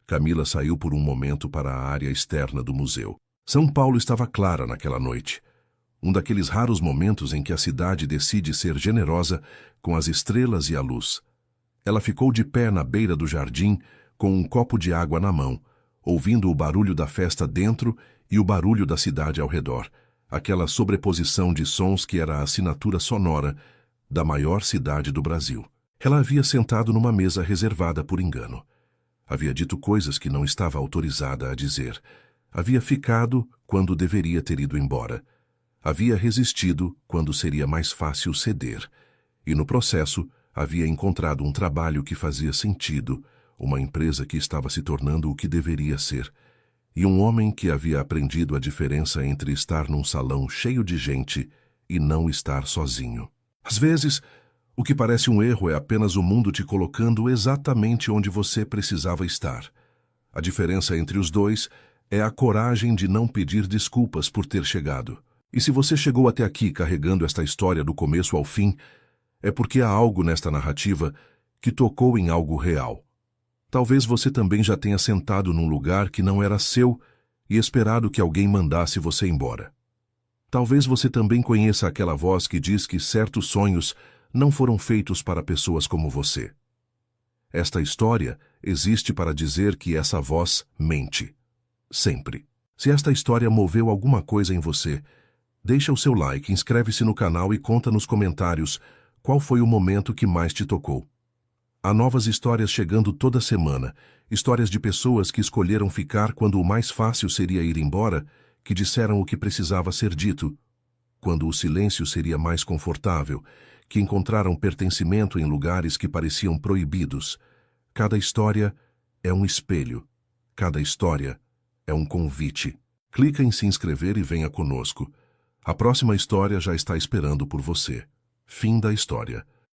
S1: Camila saiu por um momento para a área externa do museu. São Paulo estava clara naquela noite. Um daqueles raros momentos em que a cidade decide ser generosa com as estrelas e a luz. Ela ficou de pé na beira do jardim, com um copo de água na mão, ouvindo o barulho da festa dentro e o barulho da cidade ao redor, aquela sobreposição de sons que era a assinatura sonora da maior cidade do Brasil. Ela havia sentado numa mesa reservada por engano. Havia dito coisas que não estava autorizada a dizer. Havia ficado quando deveria ter ido embora. Havia resistido quando seria mais fácil ceder. E no processo, havia encontrado um trabalho que fazia sentido, uma empresa que estava se tornando o que deveria ser, e um homem que havia aprendido a diferença entre estar num salão cheio de gente e não estar sozinho. Às vezes, o que parece um erro é apenas o mundo te colocando exatamente onde você precisava estar. A diferença entre os dois é a coragem de não pedir desculpas por ter chegado. E se você chegou até aqui carregando esta história do começo ao fim, é porque há algo nesta narrativa que tocou em algo real. Talvez você também já tenha sentado num lugar que não era seu e esperado que alguém mandasse você embora. Talvez você também conheça aquela voz que diz que certos sonhos não foram feitos para pessoas como você. Esta história existe para dizer que essa voz mente. Sempre. Se esta história moveu alguma coisa em você, deixa o seu like, inscreve-se no canal e conta nos comentários qual foi o momento que mais te tocou. Há novas histórias chegando toda semana, histórias de pessoas que escolheram ficar quando o mais fácil seria ir embora, que disseram o que precisava ser dito, quando o silêncio seria mais confortável, que encontraram pertencimento em lugares que pareciam proibidos. Cada história é um espelho. Cada história é um convite. Clica em se inscrever e venha conosco. A próxima história já está esperando por você. Fim da história.